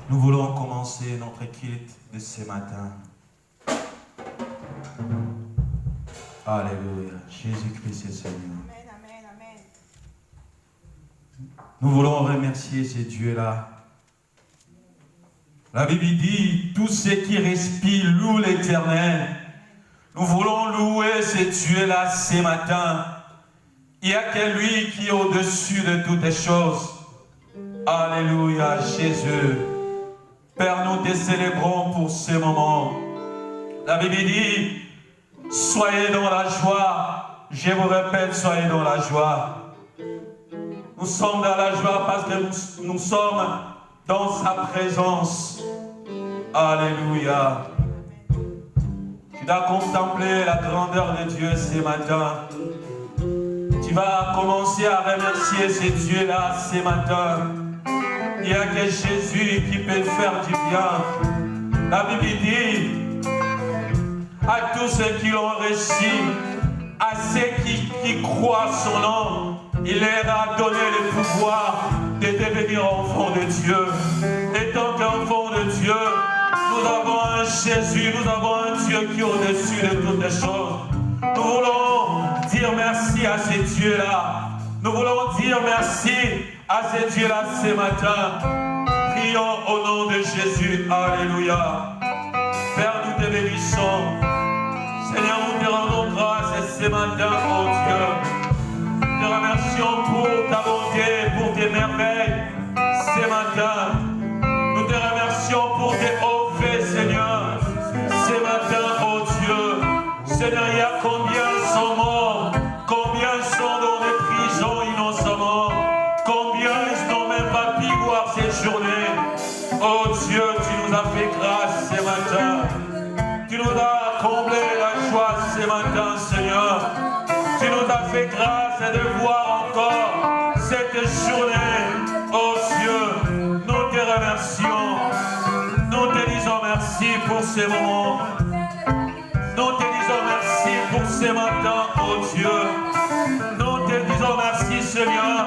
Nous voulons commencer notre culte de ce matin. Alléluia. Jésus-Christ est Seigneur. Amen, amen, amen. Nous voulons remercier ce Dieu-là. La Bible dit, tous ceux qui respirent louent l'Éternel. Nous voulons louer ce Dieu-là ce matin. Il n'y a que lui qui est au-dessus de toutes les choses. Alléluia, Jésus. Père, nous te célébrons pour ce moment. La Bible dit, soyez dans la joie. Je vous répète, soyez dans la joie. Nous sommes dans la joie parce que nous sommes dans sa présence. Alléluia. Tu vas contempler la grandeur de Dieu ce matin. Tu vas commencer à remercier ce Dieu-là ce matin. Il n'y a que Jésus qui peut faire du bien. La Bible dit à tous ceux qui l'ont reçu, à ceux qui croient son nom, il leur a donné le pouvoir de devenir enfants de Dieu. Et tant qu'enfants de Dieu, nous avons un Jésus, nous avons un Dieu qui est au-dessus de toutes les choses. Nous voulons dire merci à ce Dieu-là. Nous voulons dire merci à ce Dieu-là ce matin. Prions au nom de Jésus. Alléluia. Père, nous te bénissons. Seigneur, nous te rendons grâce ce matin, oh Dieu. Nous te remercions pour ta bonté, pour tes merveilles ce matin. Nous te remercions pour tes hauts faits, Seigneur. Ce matin, oh Dieu. Seigneur, il y a combien sont morts, combien sont dans les prisons innocemment, combien ils n'ont même pas pu voir cette journée. Oh Dieu, tu nous as fait grâce ce matin. Tu nous as comblé la joie ce matin, Seigneur. Tu nous as fait grâce de voir encore cette journée. Oh Dieu, nous te remercions. Nous te disons merci pour ce moment. Nous te disons merci pour ce matin, oh Dieu. Nous te disons merci, Seigneur.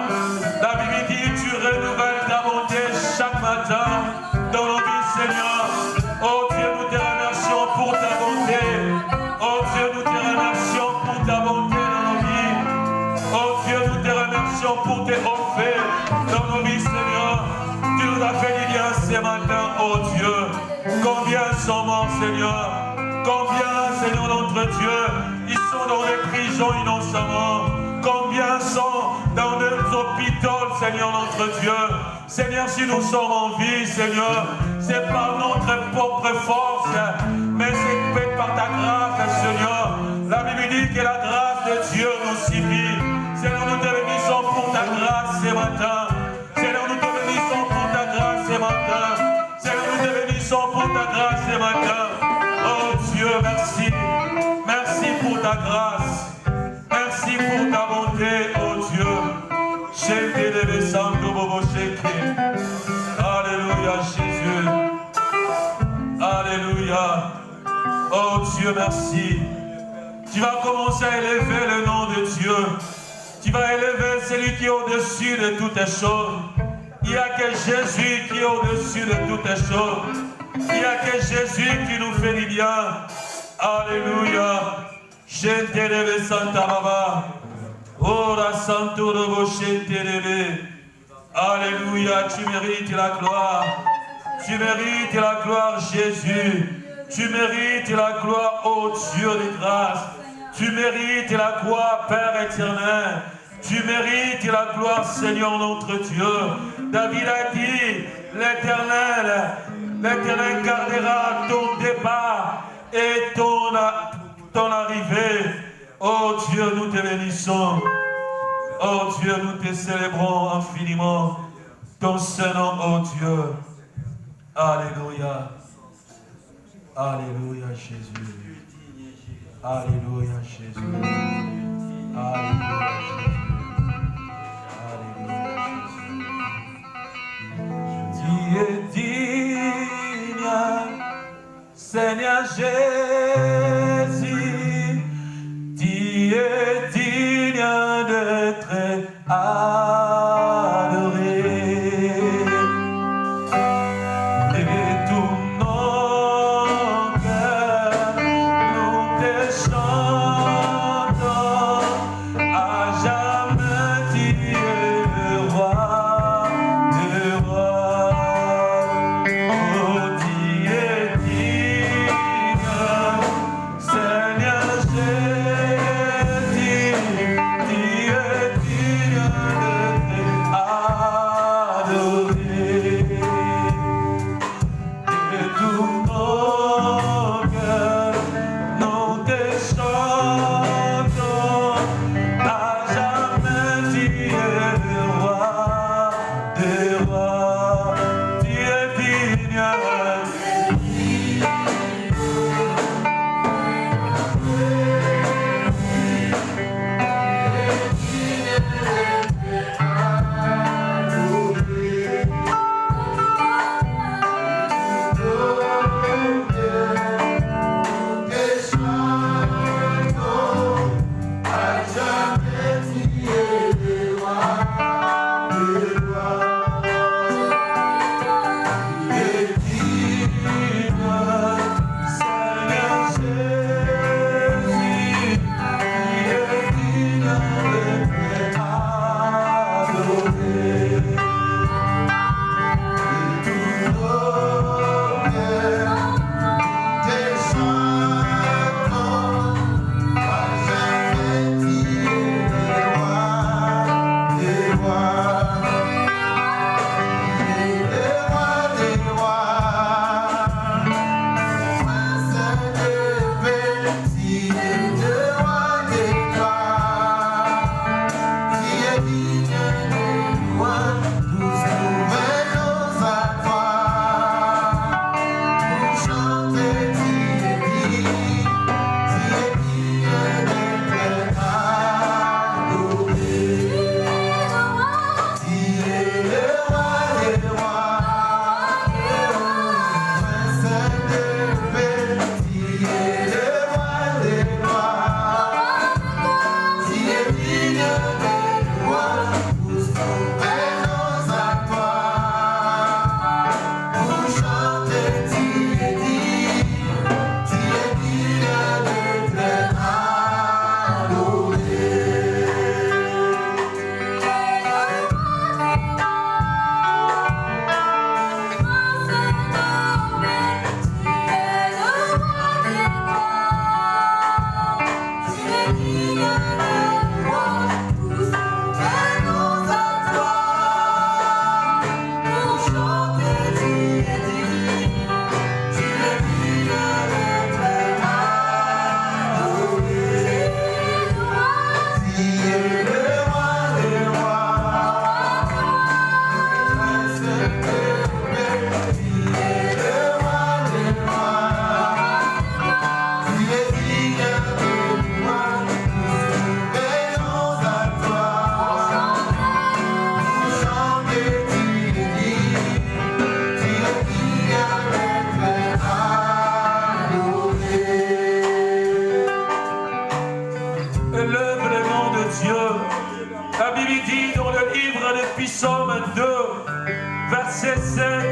La Bible dit, tu renouvelles ta bonté chaque matin dans nos vies, Seigneur. Oh Dieu, nous te remercions pour ta bonté. Oh Dieu, nous te remercions pour ta bonté dans nos vies. Oh Dieu, nous te remercions pour tes hauts faits dans nos vies, Seigneur. Tu nous as fait du bien ce matin, oh Dieu. Combien sont morts, Seigneur? Combien, Seigneur notre Dieu, ils sont dans les prisons innocemment? Combien sont dans les hôpitaux, Seigneur notre Dieu? Seigneur, si nous sommes en vie, Seigneur, c'est par notre propre force, mais c'est fait par ta grâce, Seigneur. La Bible dit que la grâce de Dieu nous suffit. Seigneur, nous te bénissons pour ta grâce ce matin. Seigneur, nous te bénissons pour ta grâce ce matin. Seigneur, nous te bénissons pour ta grâce ce matin. Oh Dieu, merci. Merci pour ta grâce. Merci pour ta bonté, oh Dieu. Alléluia, Jésus. Alléluia. Oh Dieu, merci. Tu vas commencer à élever le nom de Dieu. Tu vas élever celui qui est au-dessus de toutes les choses. Il n'y a que Jésus qui est au-dessus de toutes les choses. Il n'y a que Jésus qui nous fait du bien. Alléluia. Shentelebe Santa Baba. Ora Santo Robo Shentelebe. Alléluia. Tu mérites la gloire. Tu mérites la gloire, Jésus. Tu mérites la gloire, ô Dieu de grâce. Tu mérites la gloire, Père éternel. Tu mérites la gloire, Seigneur notre Dieu. David a dit, l'Éternel gardera ton départ et ton arrivée. Oh Dieu, nous te bénissons. Oh Dieu, nous te célébrons infiniment. Ton Saint-Nom, oh Dieu. Alléluia. Alléluia, Jésus. Alléluia, Jésus. Alléluia, Jésus. Alléluia, Jésus. Tu es digne, Seigneur Jésus. Tu es digne d'être adoré.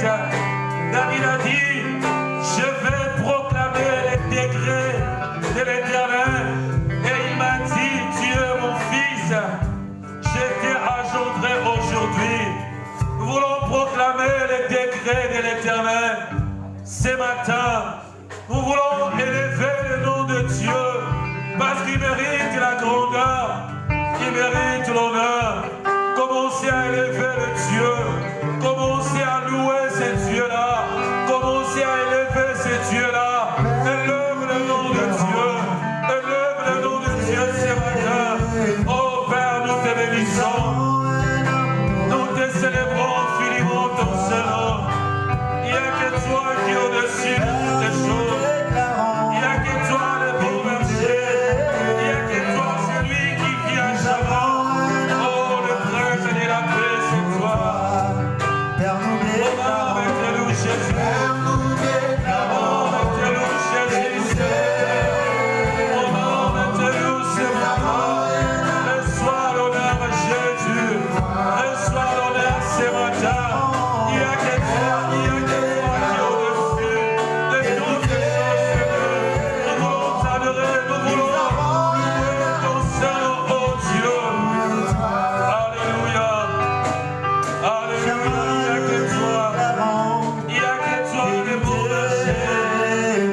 David a dit, je vais proclamer les décrets de l'Éternel. Et il m'a dit, tu es mon fils, je t'ai engendré aujourd'hui. Nous voulons proclamer les décrets de l'Éternel. Ce matin, nous voulons élever le nom de Dieu parce qu'il mérite la grandeur, il mérite l'honneur. Commencez à élever le Dieu, commencez à louer ces dieux-là, commencez à élever ces dieux-là. Élève le nom de Dieu, élève le nom de Dieu ce matin. Oh Père, nous te bénissons, nous te célébrons infiniment ton seul nom. Il n'y a que toi qui es au-dessus de toutes les choses. Il n'y a que toi le bon berger. Il n'y a que toi celui qui vit à jamais. Oh, le prince de la paix, c'est toi. Oh, mettez-nous Jésus. Oh, mettez-nous Jésus. Oh, mettez-nous ce matin. Reçois l'honneur à Jésus. Reçois l'honneur ce matin. Il n'y a que toi, il y a que toi qui est au-dessus de toutes les choses, Seigneur. Nous voulons t'adorer, nous voulons louer ton Saint, oh Dieu. Alléluia. Alléluia. Il n'y a que toi. Il n'y a que toi qui est bon berger.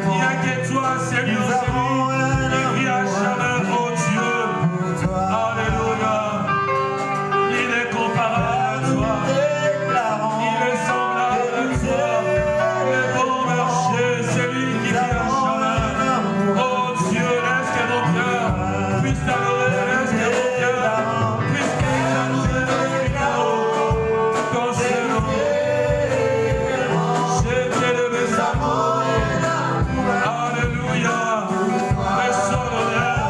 Il n'y a que toi, Seigneur, celui qui vit à jamais, oh Dieu. Alléluia. Il est comparable à toi. Il est semblable à toi, le bon berger, celui qui vit à jamais. Oh Dieu, laisse que mon cœur puisse t'adorer, laisse que mon cœur puisse t'exalter ton seul nom. J'ai élevé sa main. Alléluia. Reçois l'honneur.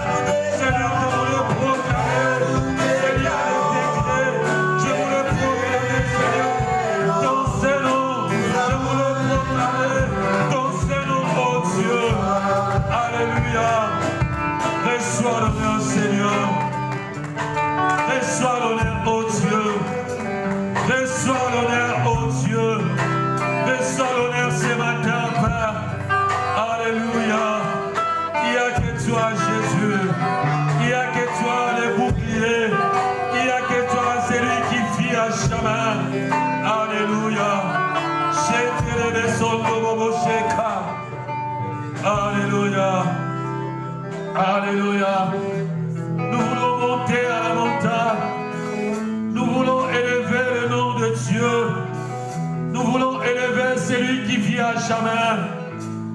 Seigneur, je veux le proclamer. Seigneur, le décret, je veux le proclamer, Seigneur. Ton seul nom, je veux le proclamer. Ton seul nom, oh Dieu. Alléluia. Reçois l'honneur, Seigneur. Reçois l'honneur, oh Dieu. Reçois l'honneur, oh Dieu. Reçois l'honneur ce matin, Père. Alléluia. Il n'y a que toi, Jésus. Il n'y a que toi, le bouclier. Il n'y a que toi, celui qui vit à jamais. Alléluia. Alléluia. Alléluia. Nous voulons monter à la montagne. Nous voulons élever le nom de Dieu. Nous voulons élever celui qui vit à jamais.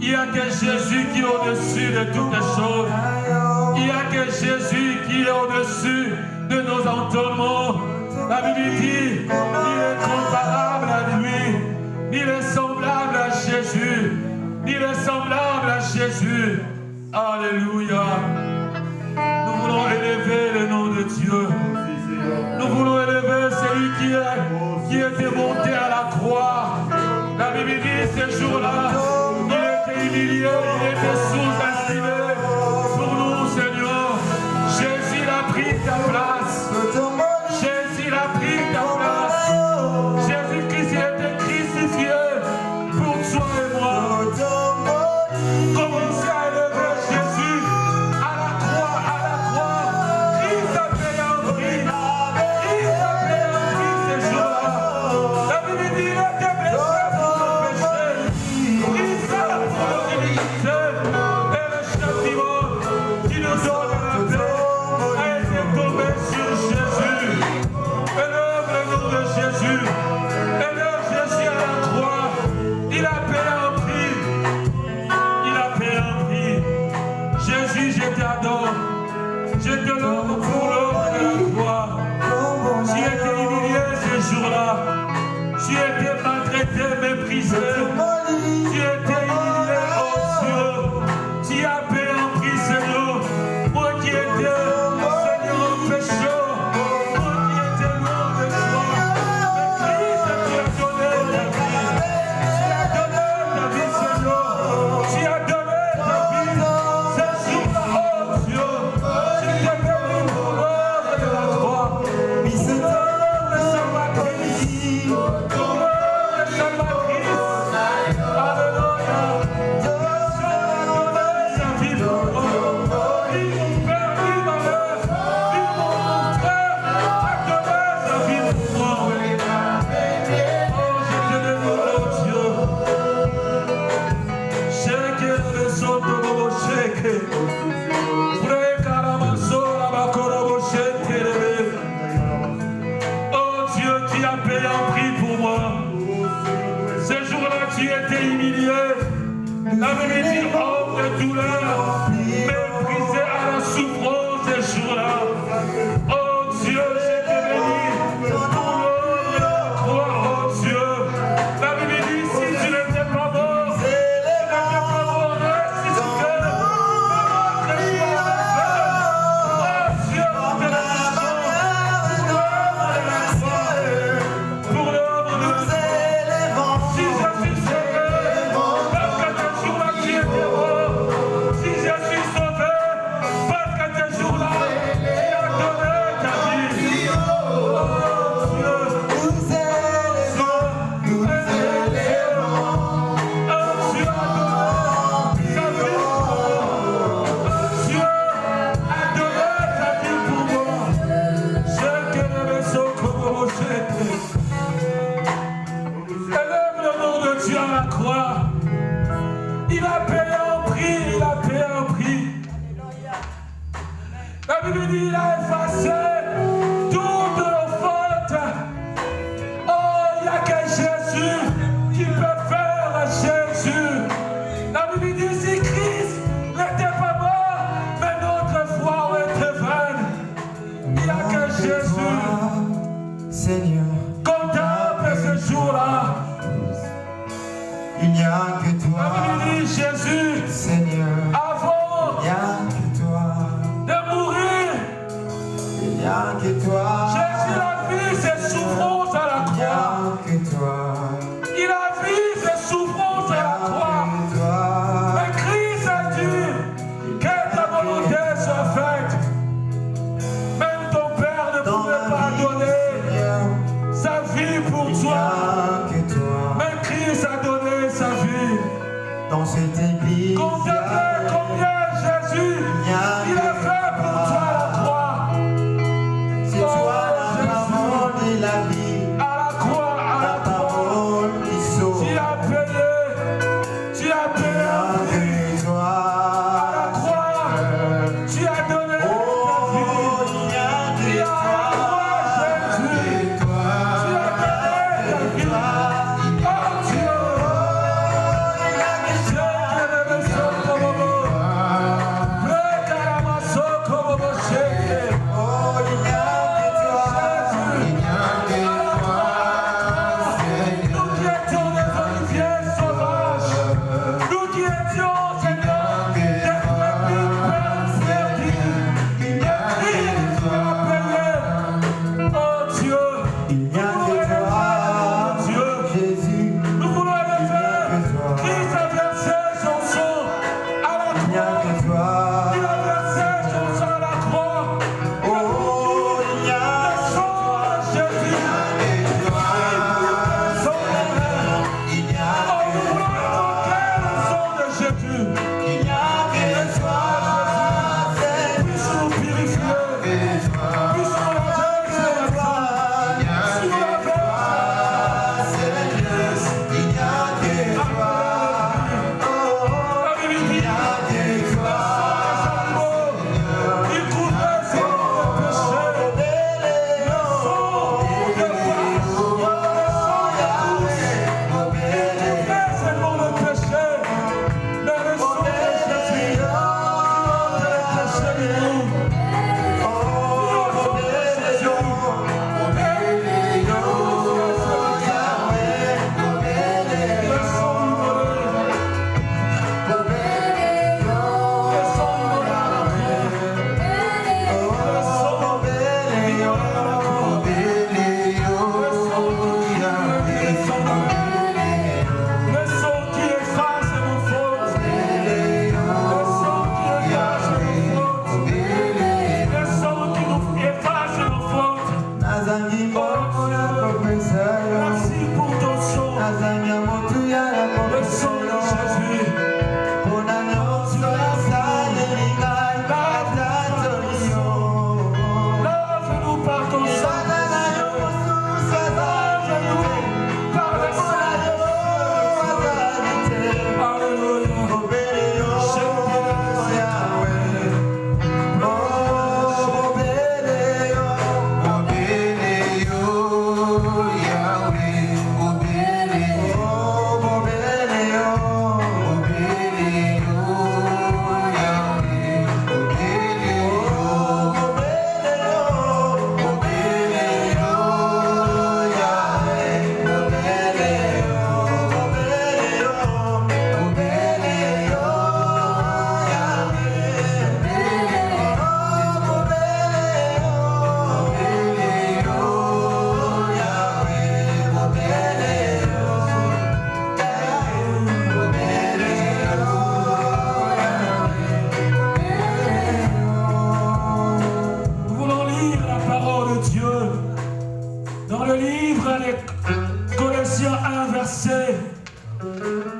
Il n'y a que Jésus qui est au-dessus de toutes les choses. Il n'y a que Jésus qui est au-dessus de nos entendements. La Bible dit, il est comparable à lui. Il est semblable à Jésus. Il est semblable à Jésus. Alléluia. Nous voulons élever le nom de Dieu. Nous voulons élever celui qui était monté à la croix. La Bible dit, ce jour-là, il était humilié, il était sous-estimé. Pour nous, Seigneur, Jésus a pris ta place. Jésus a pris ta place. Jésus-Christ a été crucifié pour toi et moi. Commencez à élever Jésus à la croix, à la croix. Christ a payé un prix. Christ a payé un prix ces jours-là. La Bible dit, il était blessé pour nos péchés. Christ a pour nos iniquités. Et le châtiment tu étais humilié. La Bible dit homme de douleur, méprisé à la souffrance ces jours-là. Oh Dieu, je te bénis pour l'œuvre de la croix, oh Dieu. La Bible dit si tu n'étais pas mort, ressuscité. Pour l'œuvre de si je suis sauvé, parce que tes jours-là tu étais mort. Si je suis sauvé, parce que tes jours-là tu as donné ta vie. Oh Dieu, nous élevons. Oh Dieu a donné sa vie pour moi. Dieu a donné sa vie pour moi. Je que le vaisseau comme rocher. Élève le nom de Dieu à la croix. Il a payé un prix, il a payé un prix. La Bible dit il a effacé toutes nos fautes. Oh, il n'y a que Jésus qui peut faire Jésus. La Bible dit si Christ n'était pas mort, mais notre foi était vaine. Il n'y a que Jésus. Seigneur, Contemple ce jour-là. il n'y a que La toi. Bible dit Jésus, Seigneur, avant il n'y a que toi. de mourir, Il n'y a que toi. Jésus a vu ses souffrances à la Il n'y a croix. que toi. Il a vu ses souffrances à la croix. Que toi. Mais Christ a dit que ta volonté soit faite. Même ton Père ne Dans pouvait ma pas vie, donner Seigneur, sa vie pour il n'y toi. a que toi. Mais Christ a donné sa vie. Dans cette église, Contemplez combien Jésus il a fait pour toi à la croix. c'est toi la parole et la vie. À la croix, à La la croix. parole qui sauve. Tu as payé un prix. Que toi. À la croix, tu as donné ta vie. Il n'y a que Et à la croix, Jésus, toi. tu as donné ta vie. Oh Dieu, Dieu qui ne me sauve pas.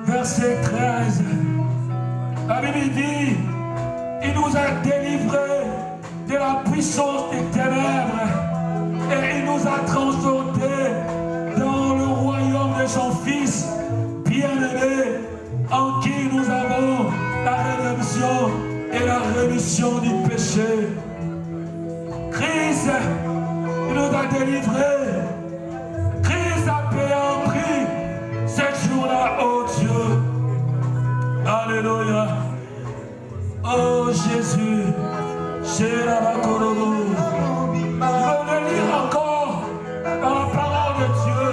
verset 13. La Bible dit, il nous a délivrés de la puissance des ténèbres et il nous a transportés dans le royaume de son Fils bien-aimé, en qui nous avons la rédemption et la rémission du péché. Christ il nous a délivrés. Christ a payé un prix ce jour-là, oh Dieu. Alléluia. Oh Jésus. Je veux le lire encore dans la parole de Dieu.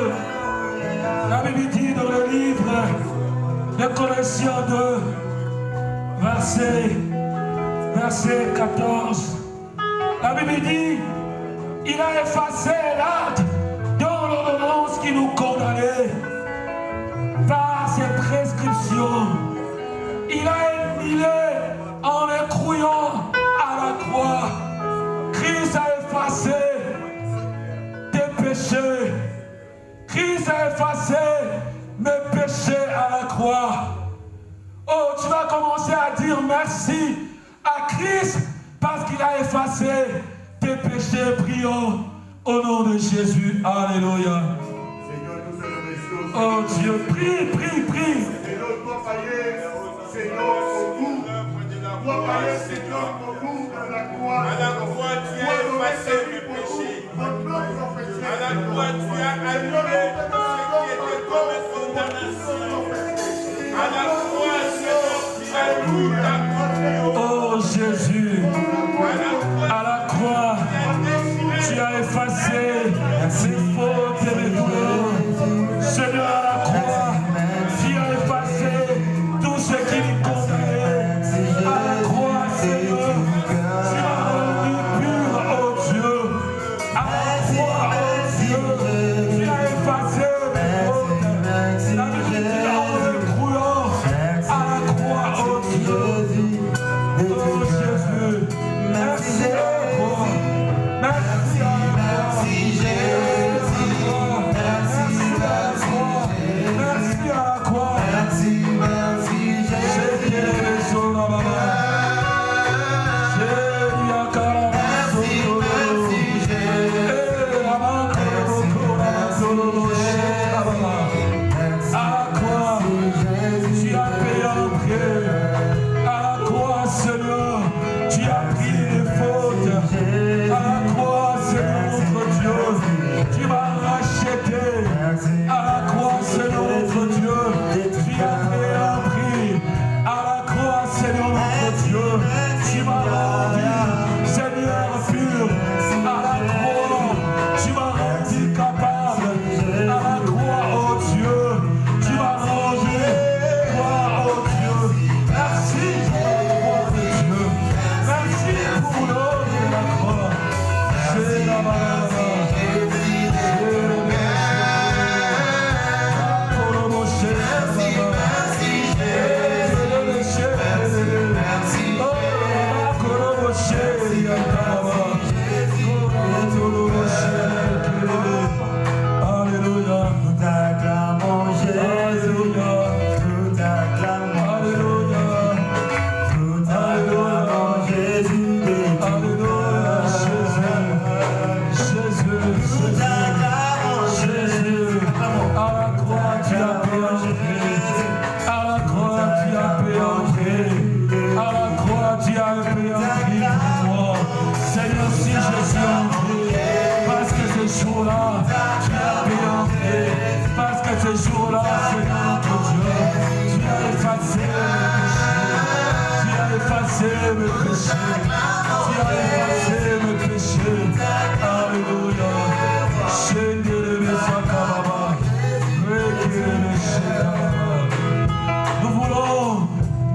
La Bible dit dans le livre de Colossiens 2, verset 14. La Bible dit, il a effacé l'acte dans l'ordonnance qui nous condamnait par ses prescriptions. Il a annulé en les croyant à la croix. Christ a effacé tes péchés. Christ a effacé mes péchés à la croix. Oh, tu vas commencer à dire merci à Christ parce qu'il a effacé tes péchés. Prions au nom de Jésus. Alléluia. Oh Dieu, prie, prie, prie. À la croix, tu as effacé mes péchés. À la croix, tu as annulé ce qui était comme condamnation. À la croix, Seigneur, tu as tout accompli. Oh Jésus, à la croix, tu as effacé mes fautes et mes douleurs. Seigneur, à la croix, tu as effacé tout ce qui nous condamnait. À la croix, Seigneur, tu m'as rendu pur, oh Dieu. À la croix, oh Dieu, tu as effacé mes fautes. La Bible dit en le croyant à la croix, oh Dieu. Oh Jésus, merci à la croix. Merci à la croix. Merci à la croix.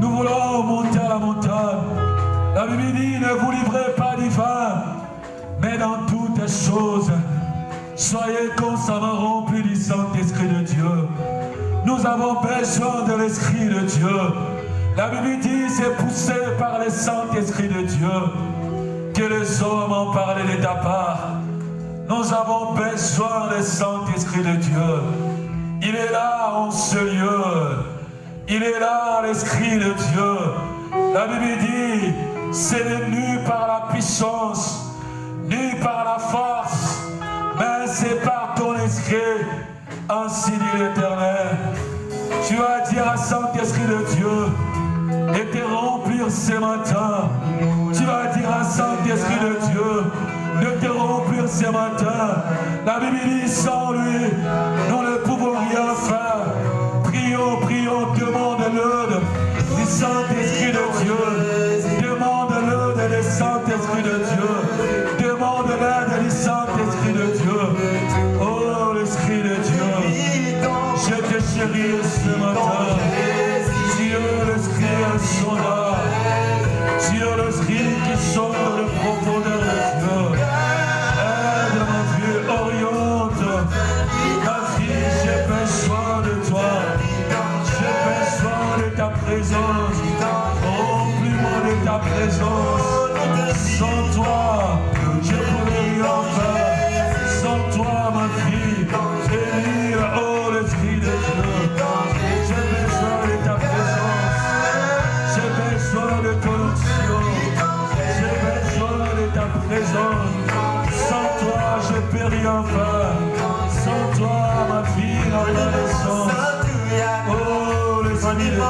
Nous voulons monter à la montagne. La Bible dit, ne vous livrez pas du vin, mais dans toutes choses, soyez constamment remplis du Saint-Esprit de Dieu. Nous avons besoin de l'Esprit de Dieu. La Bible dit, c'est poussé par le Saint-Esprit de Dieu que les hommes ont parlé de ta part. Nous avons besoin du Saint-Esprit de Dieu. Il est là en ce lieu. Il est là, l'Esprit de Dieu. La Bible dit, c'est nu par la puissance, nu par la force, mais c'est par ton esprit, ainsi dit l'Éternel. Tu vas dire à Saint-Esprit de Dieu, et te remplir ce matin. Tu vas dire à Saint-Esprit de Dieu, de te remplir ce matin. La Bible dit, sans lui, nous ne pouvons rien faire. Prions, prions, demande-le du Saint-Esprit de Dieu. Demande l'aide du Saint-Esprit de Dieu. Demande l'aide du Saint-Esprit de Dieu. Oh, l'Esprit de Dieu, je te chéris ce matin. Dieu, l'Esprit insondable. Dieu, l'Esprit qui sonde le profondeur de Dieu. Aide ma vie, oriente ma vie, j'ai besoin de toi. J'ai besoin de ta présence. Remplis-moi de ta présence. Sans toi, je ne pourrais rien faire. Sans toi, ma vie, délire, oh l'Esprit de Dieu. J'ai besoin de ta présence. J'ai besoin de ton onction. J'ai besoin de ta présence. Sans toi, je ne peux rien faire. Sans toi, ma vie n'a pas de sens. Oh, l'Esprit de Dieu.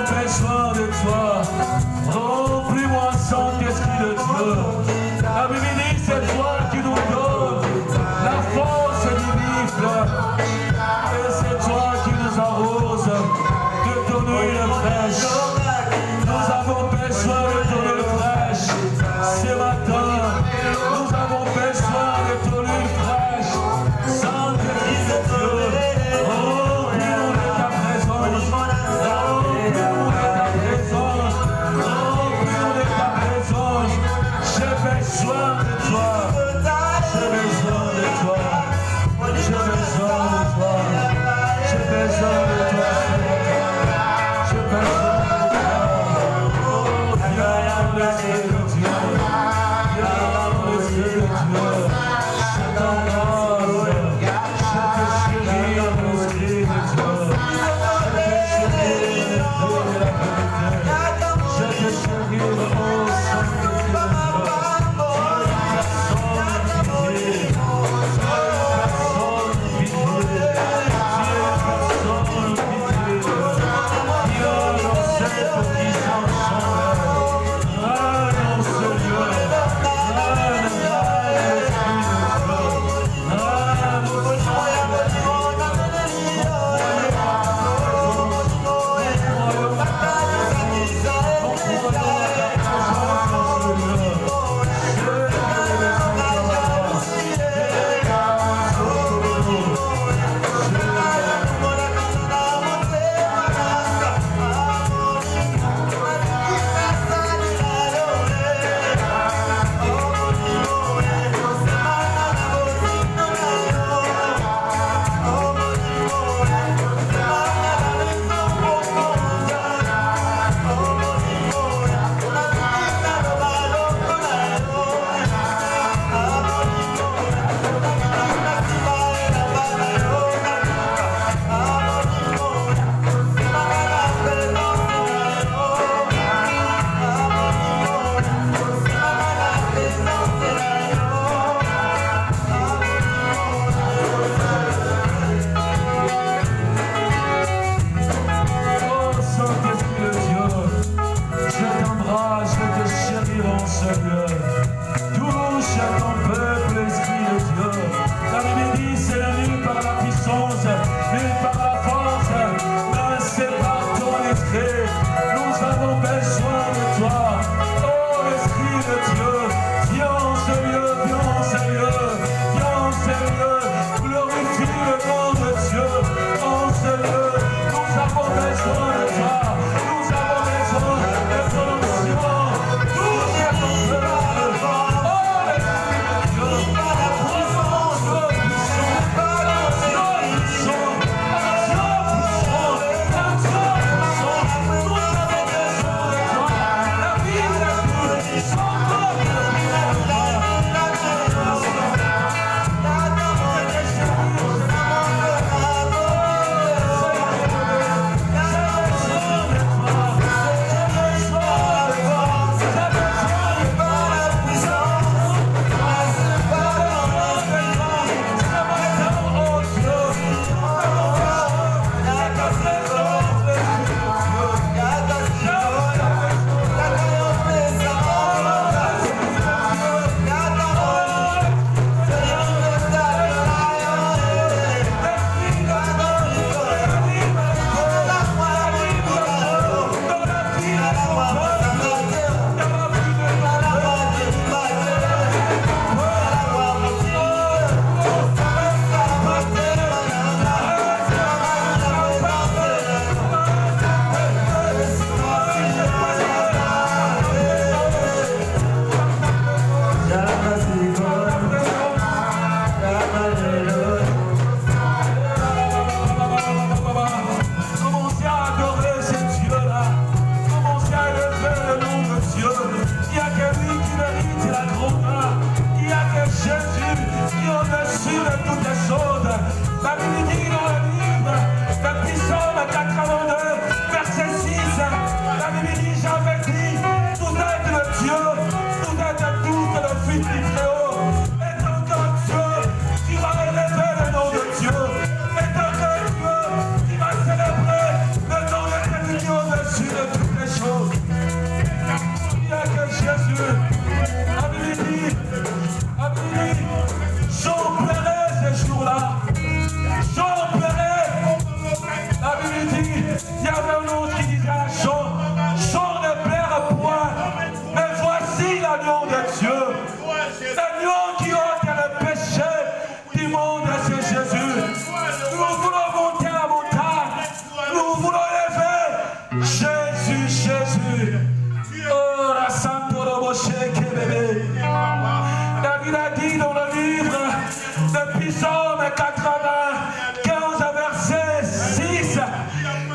J'ai besoin de toi. de toutes les choses. Il n'y a que Jésus. La Bible dit, j'en plairai ces jours-là. J'en plairai. La Bible dit, il y avait un autre qui disait à Jean, Jean ne plaira point, mais voici l'agneau de Dieu. L'agneau qui ôte le péché du monde, c'est Jésus. Nous voulons monter à la montagne. Nous voulons lever Jésus, Jésus. Oh, la Santo Roboche bébé. David a dit dans le livre de Psaume 95, verset 6,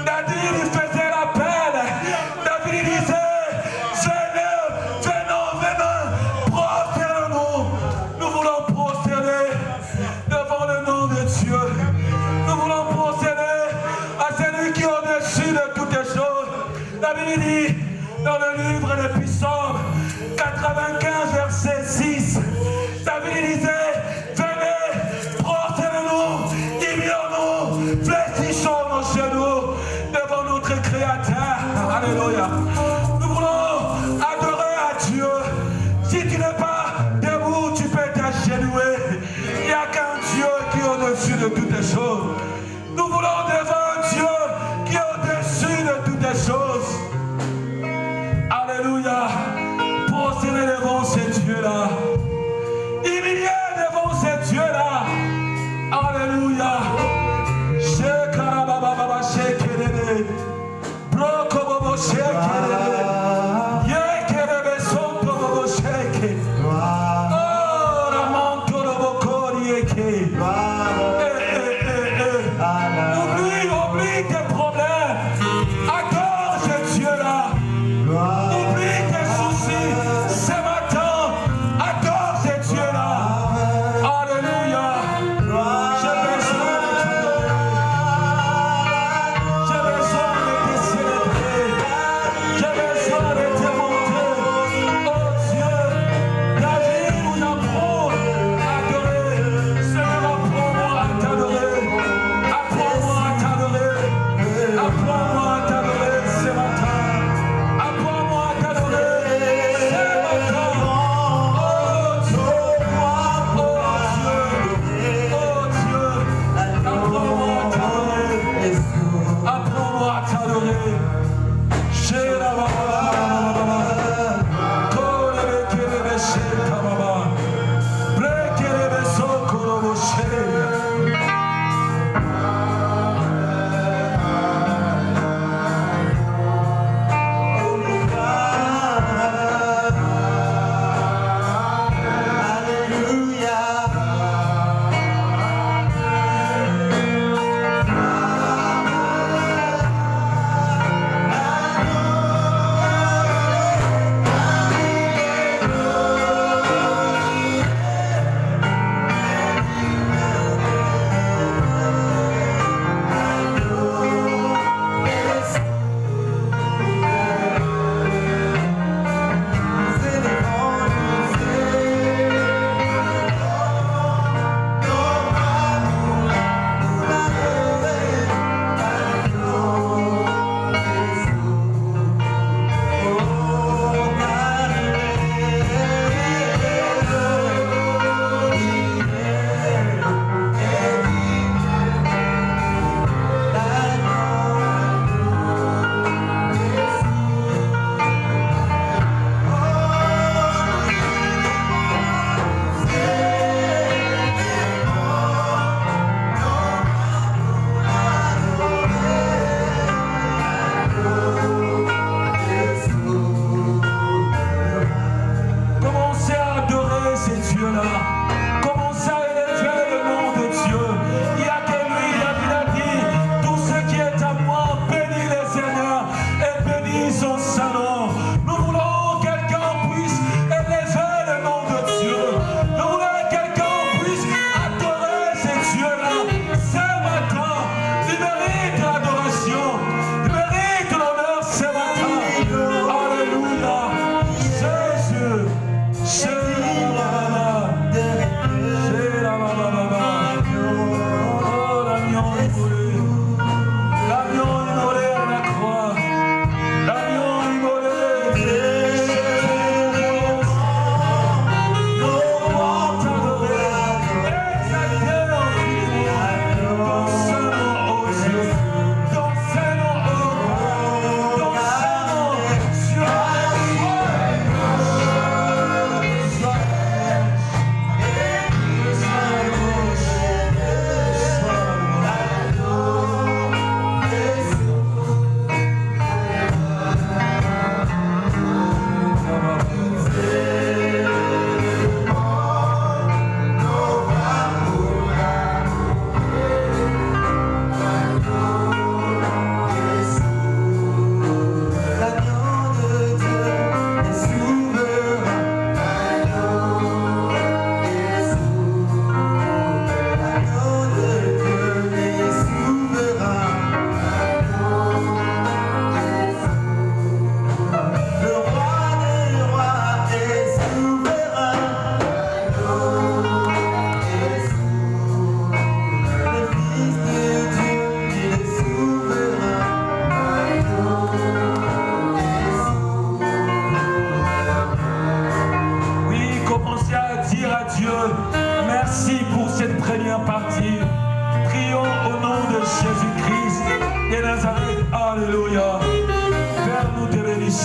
David il faisait l'appel. David disait, venons, prosternons-nous. Nous voulons prosterner devant le nom de Dieu. Nous voulons prosterner à celui qui est au-dessus de toutes les choses. David dit dans le livre de Psaume 95, verset 6, David disait, venez, prosternons-nous, humilions-nous, fléchissons nos genoux devant notre Créateur. Alléluia. Nous voulons adorer à Dieu. Si tu n'es pas debout, tu peux t'agenouiller. Il n'y a qu'un Dieu qui est au-dessus de toutes les choses. Nous voulons devant un Dieu qui est au-dessus de toutes les choses. Alléluia. Prosterner devant ces dieux-là. Humilier devant ces dieux-là. Alléluia. Shekarabababa shekelele. Brokobobo shekelele.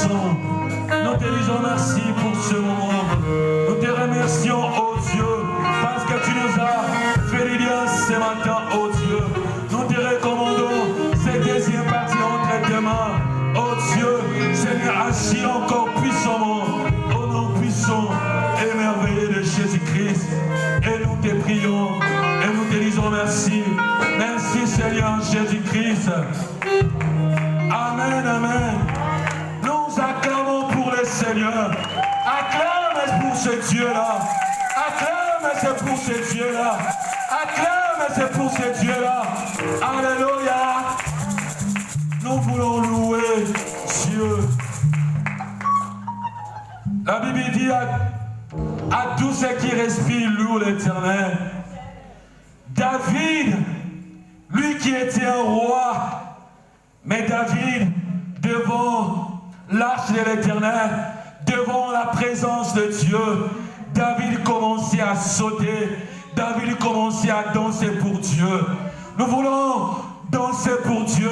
bénissons. Nous te disons merci pour ce moment. Nous te remercions, oh Dieu, parce que tu nous as fait du bien ce matin, oh Dieu. Nous te recommandons cette deuxième partie entre tes mains. Oh Dieu, Seigneur, agis encore puissamment au nom puissant et merveilleux de Jésus-Christ. Et nous te prions et nous te disons merci. Merci Seigneur Jésus-Christ. Amen, amen. Nous acclamons pour le Seigneur. Acclame pour ce Dieu-là. Acclame c'est pour ce Dieu-là. Acclame c'est pour ce Dieu-là. Alléluia. Nous voulons louer Dieu. La Bible dit à tous ceux qui respirent, loue l'Éternel. David, lui qui était un roi, mais David, devant l'arche de l'Éternel, devant la présence de Dieu, David commençait à sauter, David commençait à danser pour Dieu. Nous voulons danser pour Dieu,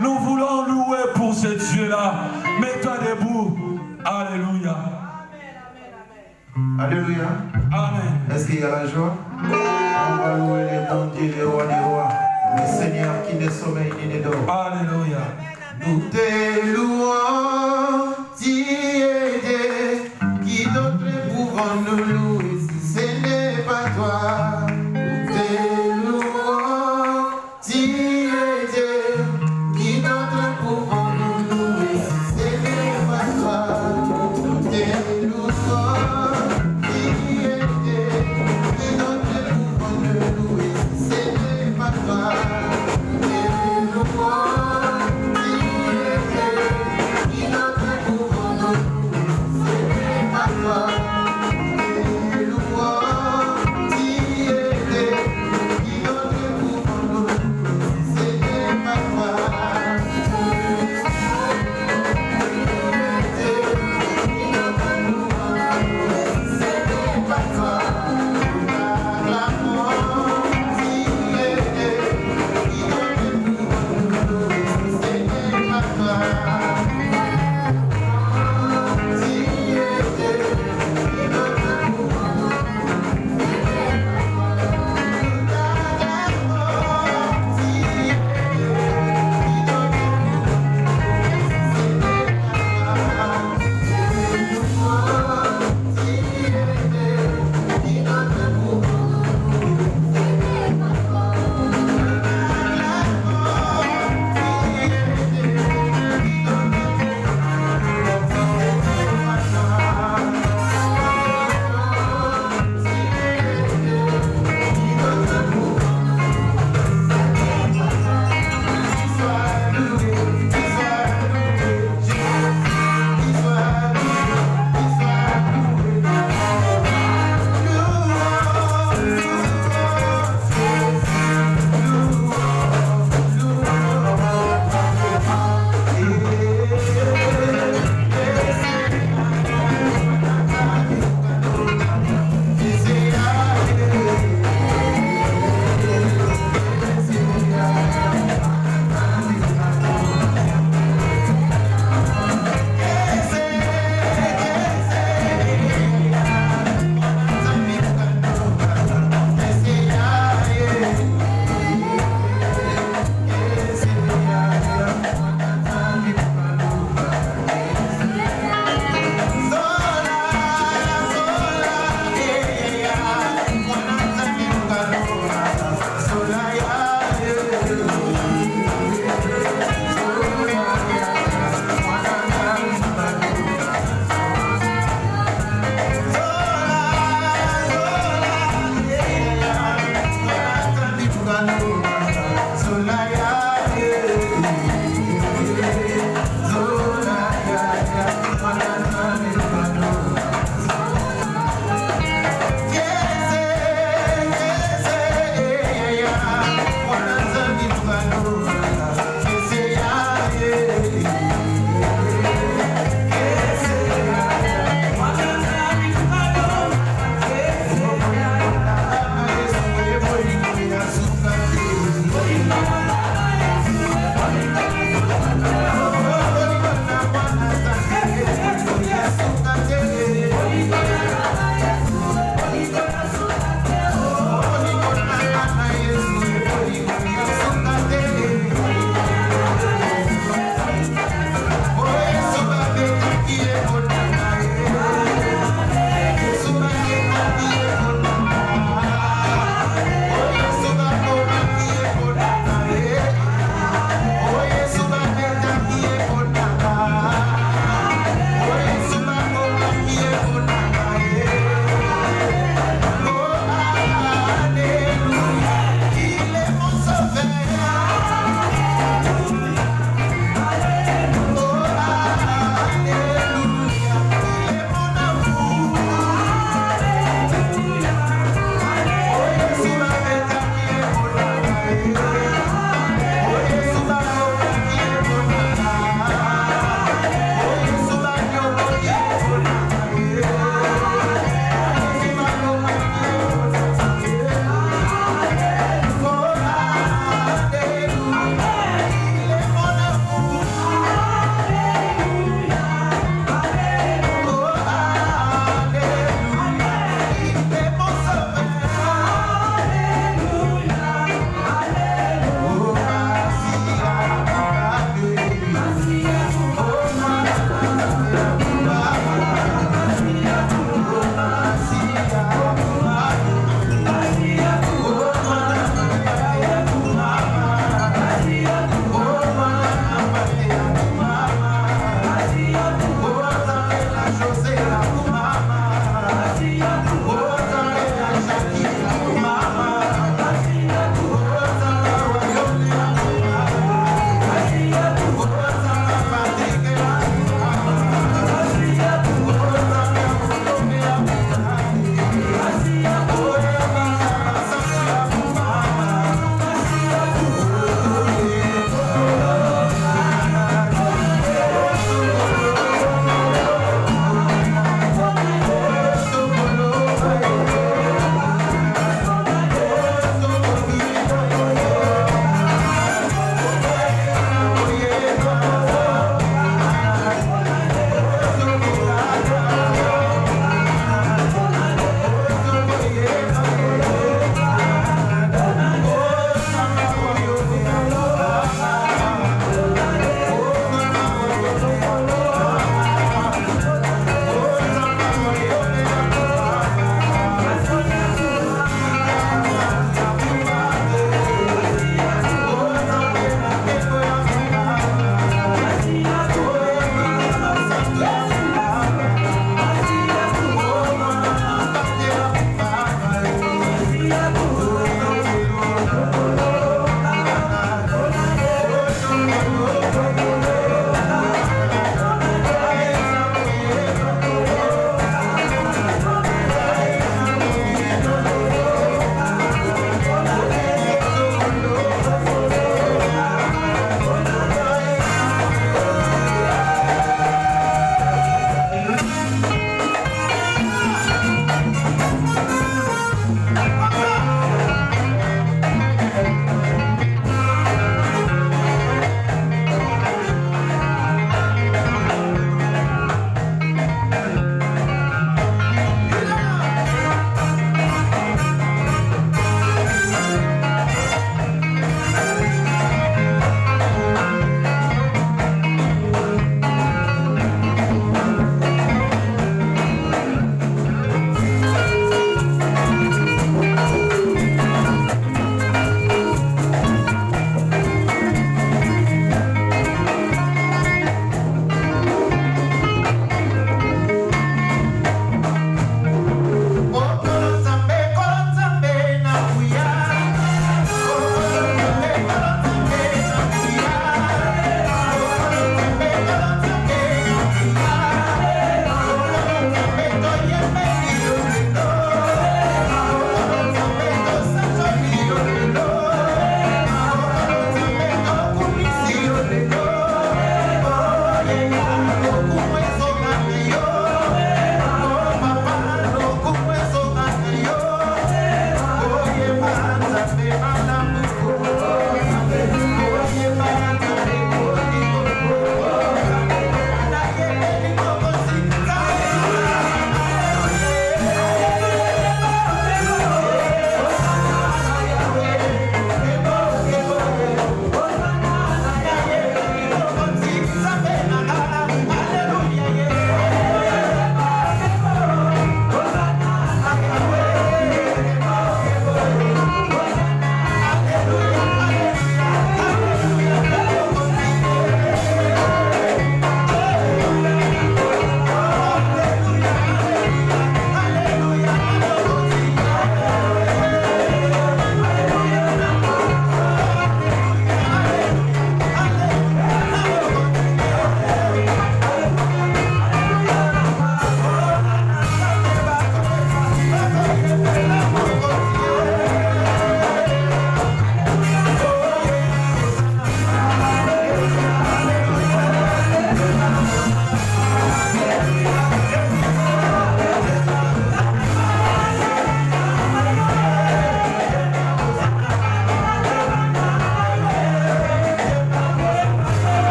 nous voulons louer pour ce Dieu-là. Mets-toi debout. Alléluia. Alléluia. Amen. Est-ce qu'il y a la joie? On va louer les bons dieux, les rois des rois, le Seigneur qui ne sommeille ni ne dort. Alléluia. Nous te louons, Dieu, qui d'autre pouvons nous louer si ce n'est pas toi. Nous te louons, Dieu, qui d'autre pouvons nous louer si ce n'est pas toi. Nous te louons, Dieu, qui d'autre pouvons nous louer si ce n'est pas toi. Nous te louons.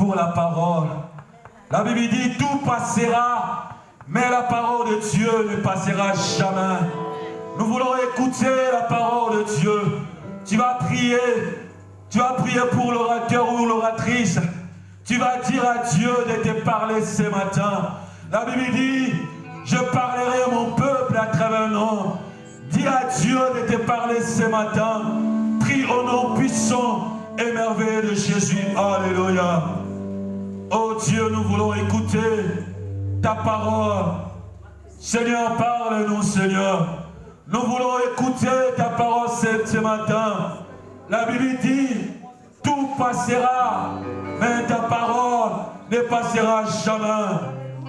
pour la parole. La Bible dit tout passera, mais la parole de Dieu ne passera jamais. Nous voulons écouter la parole de Dieu. Tu vas prier pour l'orateur ou l'oratrice. Tu vas dire à Dieu de te parler ce matin. La Bible dit, je parlerai à mon peuple à travers le nom. Dis à Dieu de te parler ce matin. Prie au nom puissant et merveilleux de Jésus. Alléluia. Oh Dieu, nous voulons écouter ta parole. Seigneur, parle-nous, Seigneur. Nous voulons écouter ta parole ce matin. La Bible dit, tout passera, mais ta parole ne passera jamais.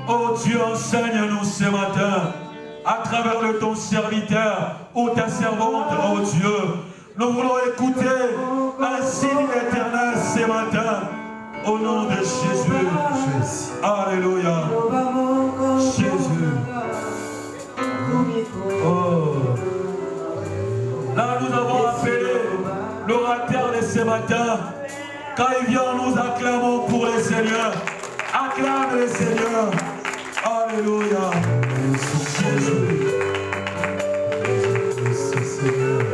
Oh Dieu, enseigne-nous ce matin, à travers le ton serviteur ou ta servante, oh Dieu. Nous voulons écouter un signe éternel ce matin, au nom de Jésus. Alléluia. Jésus. Oh. Là, nous avons appelé l'orateur de ce matin. Quand il vient, nous acclamons pour le Seigneur. Acclame le Seigneur. Alléluia. Jésus.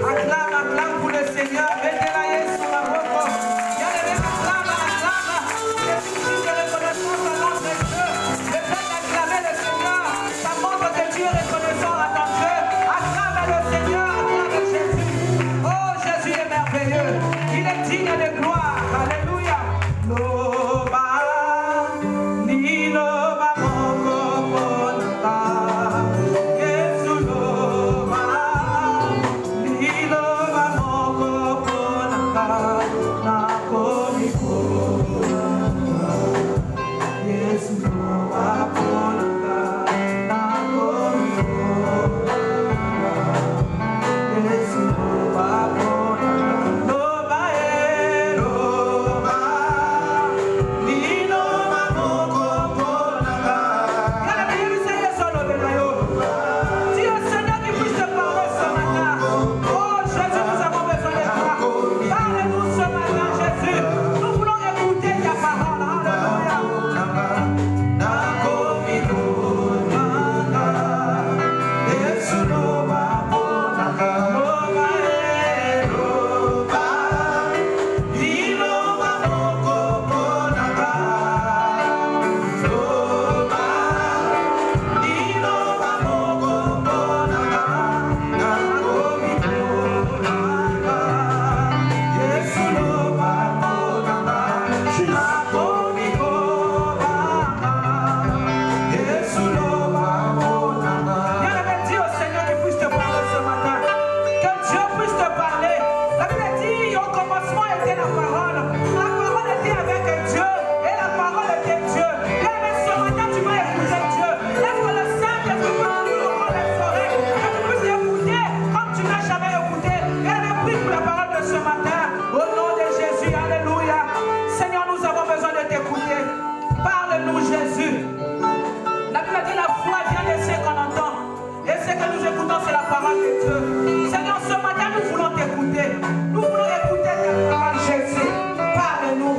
Acclame pour le Seigneur. Mettez-la sur la robe. Acclame. C'est une signe de reconnaissance à l'âme de Dieu. Le fait d'acclamer le Seigneur, ça montre que Dieu est reconnaissant à ton Dieu. Acclame le Seigneur, acclame Jésus. Oh, Jésus est merveilleux. Il est digne de gloire. Alléluia. Loba, ni loba moko ponaka. Yesu loba, ni loba moko ponaka. Nakomiko. Yesu loba ponaka. Nakomiko. Yesu loba ponaka. Loba loba. Ni loba moko ponaka. Y'a la Bible dit Yesu loba yo. Si le Seigneur qui puisse te parler ce matin. Oh Jésus, nous avons besoin de toi. Parle-nous ce matin, Jésus. Nous voulons écouter ta parole. Alléluia. Nakomiko nanga. Yesu loba ponaka. Loba loba. Ni loba moko ponaka. Loba. Ni loba moko ponaka. Nakomiko nanga. Yesu loba ponaka. Nakomiko nanga. Yesu loba ponaka. Bien-aimé, dis au Seigneur qu'il puisse te parler ce matin. Que Dieu puisse te parler. La Bible dit au commencement était la parole. La parole était avec Dieu et la parole était Dieu. Bien-aimé, ce matin tu vas écouter Dieu. Est-ce que le Saint-Esprit va nous ouvrir les oreilles? Que tu puisses écouter comme tu n'as jamais écouté. Bien-aimé, prie pour la parole de ce matin. Au nom de Jésus, alléluia. Seigneur, nous avons besoin de t'écouter. Parle-nous, Jésus. La Bible dit la foi vient de ce qu'on entend. Et ce que nous écoutons, c'est la parole de Dieu. Seigneur, ce matin, nous voulons t'écouter. Nous voulons écouter ta parole, Jésus. Parle-nous.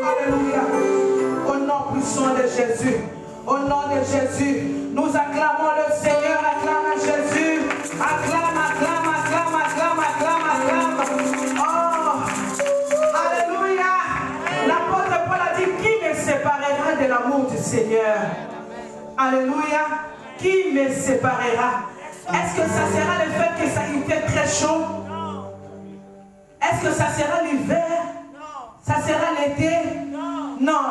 Alléluia. Au nom puissant de Jésus. Au nom de Jésus. Nous acclamons le Seigneur. Acclame Jésus. Acclame, acclame, acclame, acclame, acclame, acclame. Oh. Alléluia. L'apôtre Paul a dit, qui me séparera de l'amour du Seigneur? Alléluia. Qui me séparera? Est-ce que ça sera le fait que ça il fait très chaud? Est-ce que ça sera l'hiver? Ça sera l'été? Non.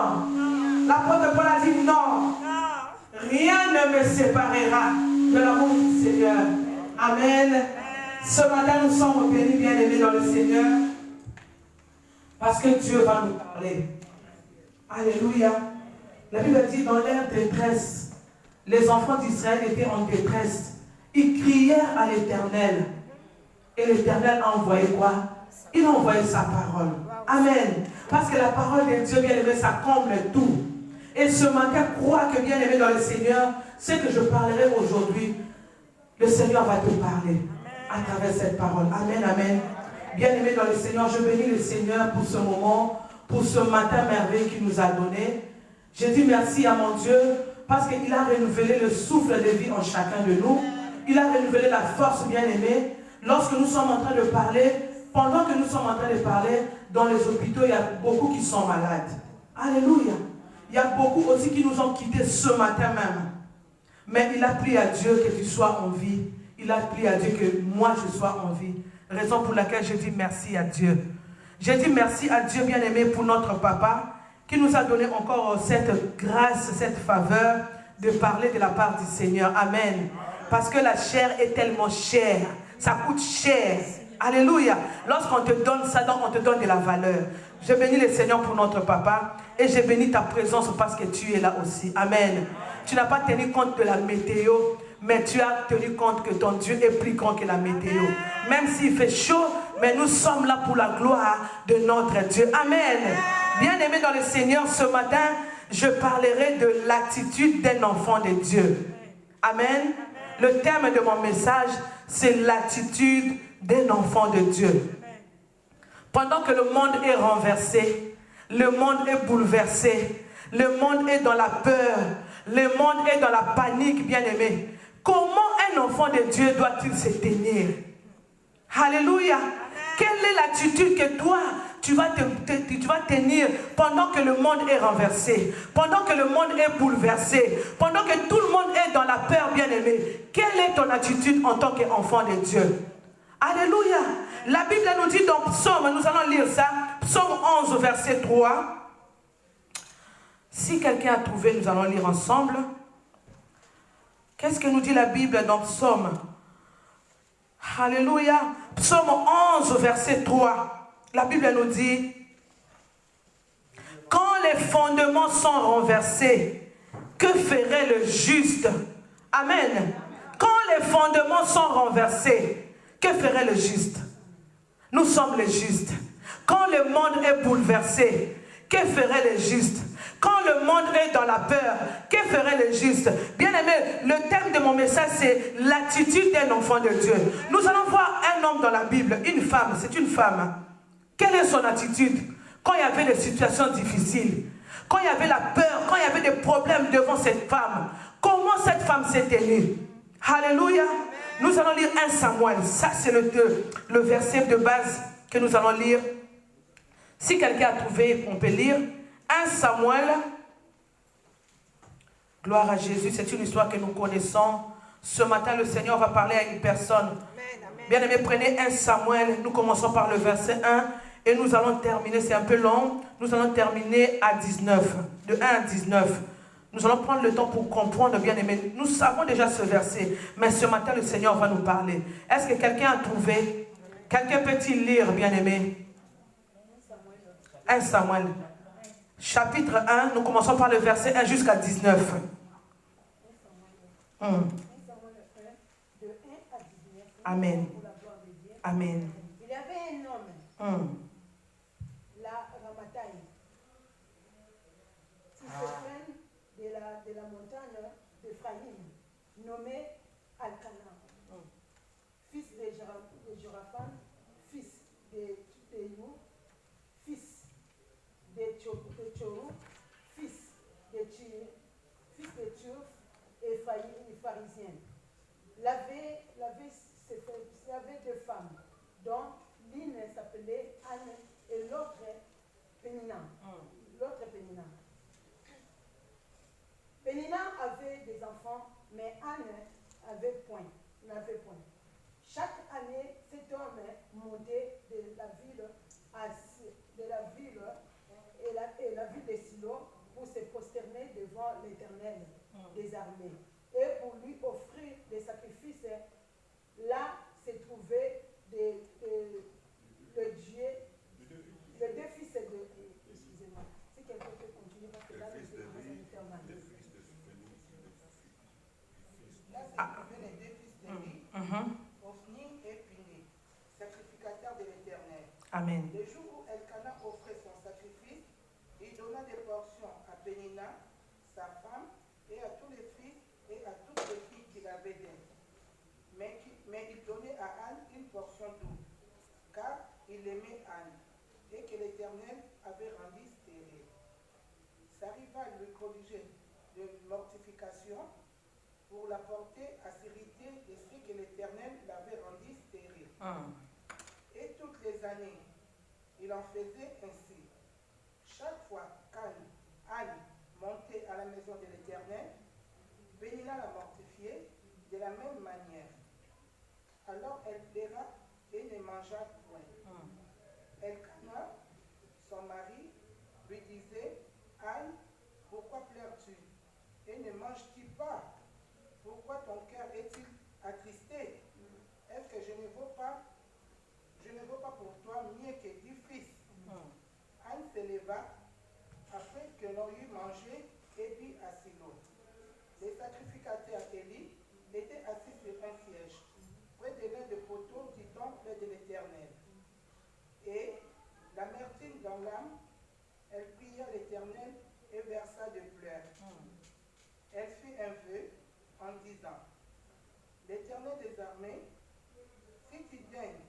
L'apôtre Paul a dit non. Rien ne me séparera de l'amour du Seigneur. Amen. Ce matin, nous sommes bénis, bien-aimés dans le Seigneur. Parce que Dieu va nous parler. Alléluia. La Bible dit dans leur détresse, les enfants d'Israël étaient en détresse. Ils crièrent à l'Éternel. Et l'Éternel a envoyé quoi? Il a envoyé sa parole. Amen. Parce que la parole de Dieu, bien aimé, ça comble tout. Et ce matin, crois que bien aimé dans le Seigneur, ce que je parlerai aujourd'hui, le Seigneur va te parler à travers cette parole. Amen, amen. Bien aimé dans le Seigneur, je bénis le Seigneur pour ce moment, pour ce matin merveilleux qu'il nous a donné. Je dis merci à mon Dieu parce qu'il a renouvelé le souffle de vie en chacun de nous. Il a renouvelé la force, bien-aimée. Lorsque nous sommes en train de parler, pendant que nous sommes en train de parler, dans les hôpitaux, il y a beaucoup qui sont malades. Alléluia. Il y a beaucoup aussi qui nous ont quittés ce matin même. Mais il a pris à Dieu que tu sois en vie. Il a pris à Dieu que moi je sois en vie. Raison pour laquelle je dis merci à Dieu. Je dis merci à Dieu, bien-aimé, pour notre papa, qui nous a donné encore cette grâce, cette faveur de parler de la part du Seigneur. Amen. Parce que la chair est tellement chère. Ça coûte cher. Alléluia. Lorsqu'on te donne ça, on te donne de la valeur. Je bénis le Seigneur pour notre papa et je bénis ta présence parce que tu es là aussi. Amen. Tu n'as pas tenu compte de la météo, mais tu as tenu compte que ton Dieu est plus grand que la météo. Même s'il fait chaud, mais nous sommes là pour la gloire de notre Dieu. Amen. Bien-aimé dans le Seigneur, ce matin, je parlerai de l'attitude d'un enfant de Dieu. Amen. Le thème de mon message, c'est l'attitude d'un enfant de Dieu. Pendant que le monde est renversé, le monde est bouleversé, le monde est dans la peur, le monde est dans la panique, bien-aimé. Comment un enfant de Dieu doit-il se tenir? Alléluia. Quelle est l'attitude que toi, tu vas tenir pendant que le monde est renversé, pendant que le monde est bouleversé, pendant que tout le monde est dans la peur, bien-aimé? Quelle est ton attitude en tant qu'enfant de Dieu? Alléluia. La Bible nous dit dans Psaume, nous allons lire ça, Psaume 11, verset 3. Si quelqu'un a trouvé, nous allons lire ensemble. Qu'est-ce que nous dit la Bible dans Psaume? Alléluia. Psaume 11, verset 3. La Bible nous dit, quand les fondements sont renversés, que ferait le juste? Amen. Quand les fondements sont renversés, que ferait le juste? Nous sommes les justes. Quand le monde est bouleversé, que ferait le juste? Quand le monde est dans la peur, que ferait le juste? Bien-aimé, le thème de mon message, c'est l'attitude d'un enfant de Dieu. Nous allons voir un homme dans la Bible, une femme, c'est une femme. Quelle est son attitude quand il y avait des situations difficiles? Quand il y avait la peur, quand il y avait des problèmes devant cette femme, comment cette femme s'est tenue? Alléluia. Nous allons lire 1 Samuel. Ça, c'est le verset de base que nous allons lire. Si quelqu'un a trouvé, on peut lire. 1 Samuel. Gloire à Jésus. C'est une histoire que nous connaissons. Ce matin, le Seigneur va parler à une personne. Bien-aimés, prenez 1 Samuel. Nous commençons par le verset 1. Et nous allons terminer, c'est un peu long. Nous allons terminer à 19. De 1 à 19. Nous allons prendre le temps pour comprendre, bien-aimés. Nous savons déjà ce verset, mais ce matin, le Seigneur va nous parler. Est-ce que quelqu'un a trouvé? Quelqu'un peut-il lire, bien-aimé? 1 Samuel. Chapitre 1, nous commençons par le verset 1 jusqu'à 19. Amen. Amen. Il y avait un homme, la Ramathaï, qui se prenne de la montagne d'Ephraïm, nommé Alcana, fils de Joraphan, fils de Théou, fils de Tchorou, fils de Tchur, et pharisien. Il avait deux femmes, dont l'une s'appelait Anne et l'autre Pénina. Pénina avait des enfants, mais Anne n'avait point. Chaque année, cet homme montait de la ville et la ville de Silo pour se prosterner devant l'Éternel des armées et pour lui offrir des sacrifices. Là se trouvaient les deux fils de... Excusez-moi. Si quelqu'un peut continuer, parce que là, le fils de faire mal. Là, se trouvaient les deux fils d'Élie, Ophni et Pini, sacrificateurs de l'Éternel. Amen. Le jour où Elkana offrait son sacrifice, il donna des portions à Pénina, sa femme, et à tous les fils et à toutes les filles qu'il avait d'elle. Mais il donnait à Anne une portion double, car il aimait Anne, et que l'Éternel avait rendu stérile. Sa rivale lui prodigeait de mortification pour la porter à s'irriter de ce que l'Éternel l'avait rendu stérile. Et toutes les années, il en faisait ainsi. Chaque fois qu'Anne montait à la maison de l'Éternel, Pénina la mortifiait de la même manière. Alors elle plaira et ne mangea point. Elkana, son mari, lui disait, Anne, pourquoi pleures-tu et ne manges-tu pas? Pourquoi ton cœur est-il attristé? Est-ce que je ne vaux pas pour toi mieux que 10 fils? Anne se leva après que l'on eut mangé et bu à Silo. Les sacrificateurs Élie étaient assis sur un siège, près de l'un des poteaux du temple de l'Éternel. Et, l'amertume dans l'âme, elle pria l'Éternel et versa de pleurs. Elle fit un vœu en disant, l'Éternel des armées, si tu daignes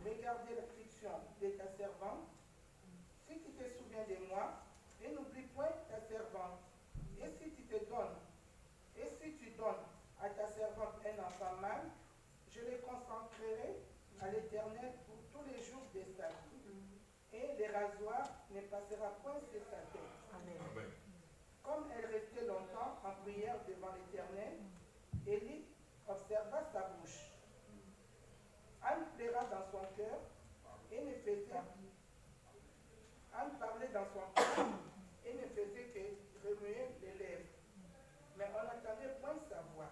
regarder l'affliction de ta servante, si tu te souviens de moi, et n'oublie point ta servante, et si tu donnes à ta servante un enfant mâle, je le consacrerai à l'Éternel pour tous les jours de sa vie, et le rasoir ne passera point sur sa tête. Amen. Comme elle restait longtemps en prière devant l'Éternel, Élie observa sa bouche. Anne plaira dans son cœur et ne faisait Anne parlait dans son cœur et ne faisait que remuer les lèvres. Mais on n'entendait point sa voix.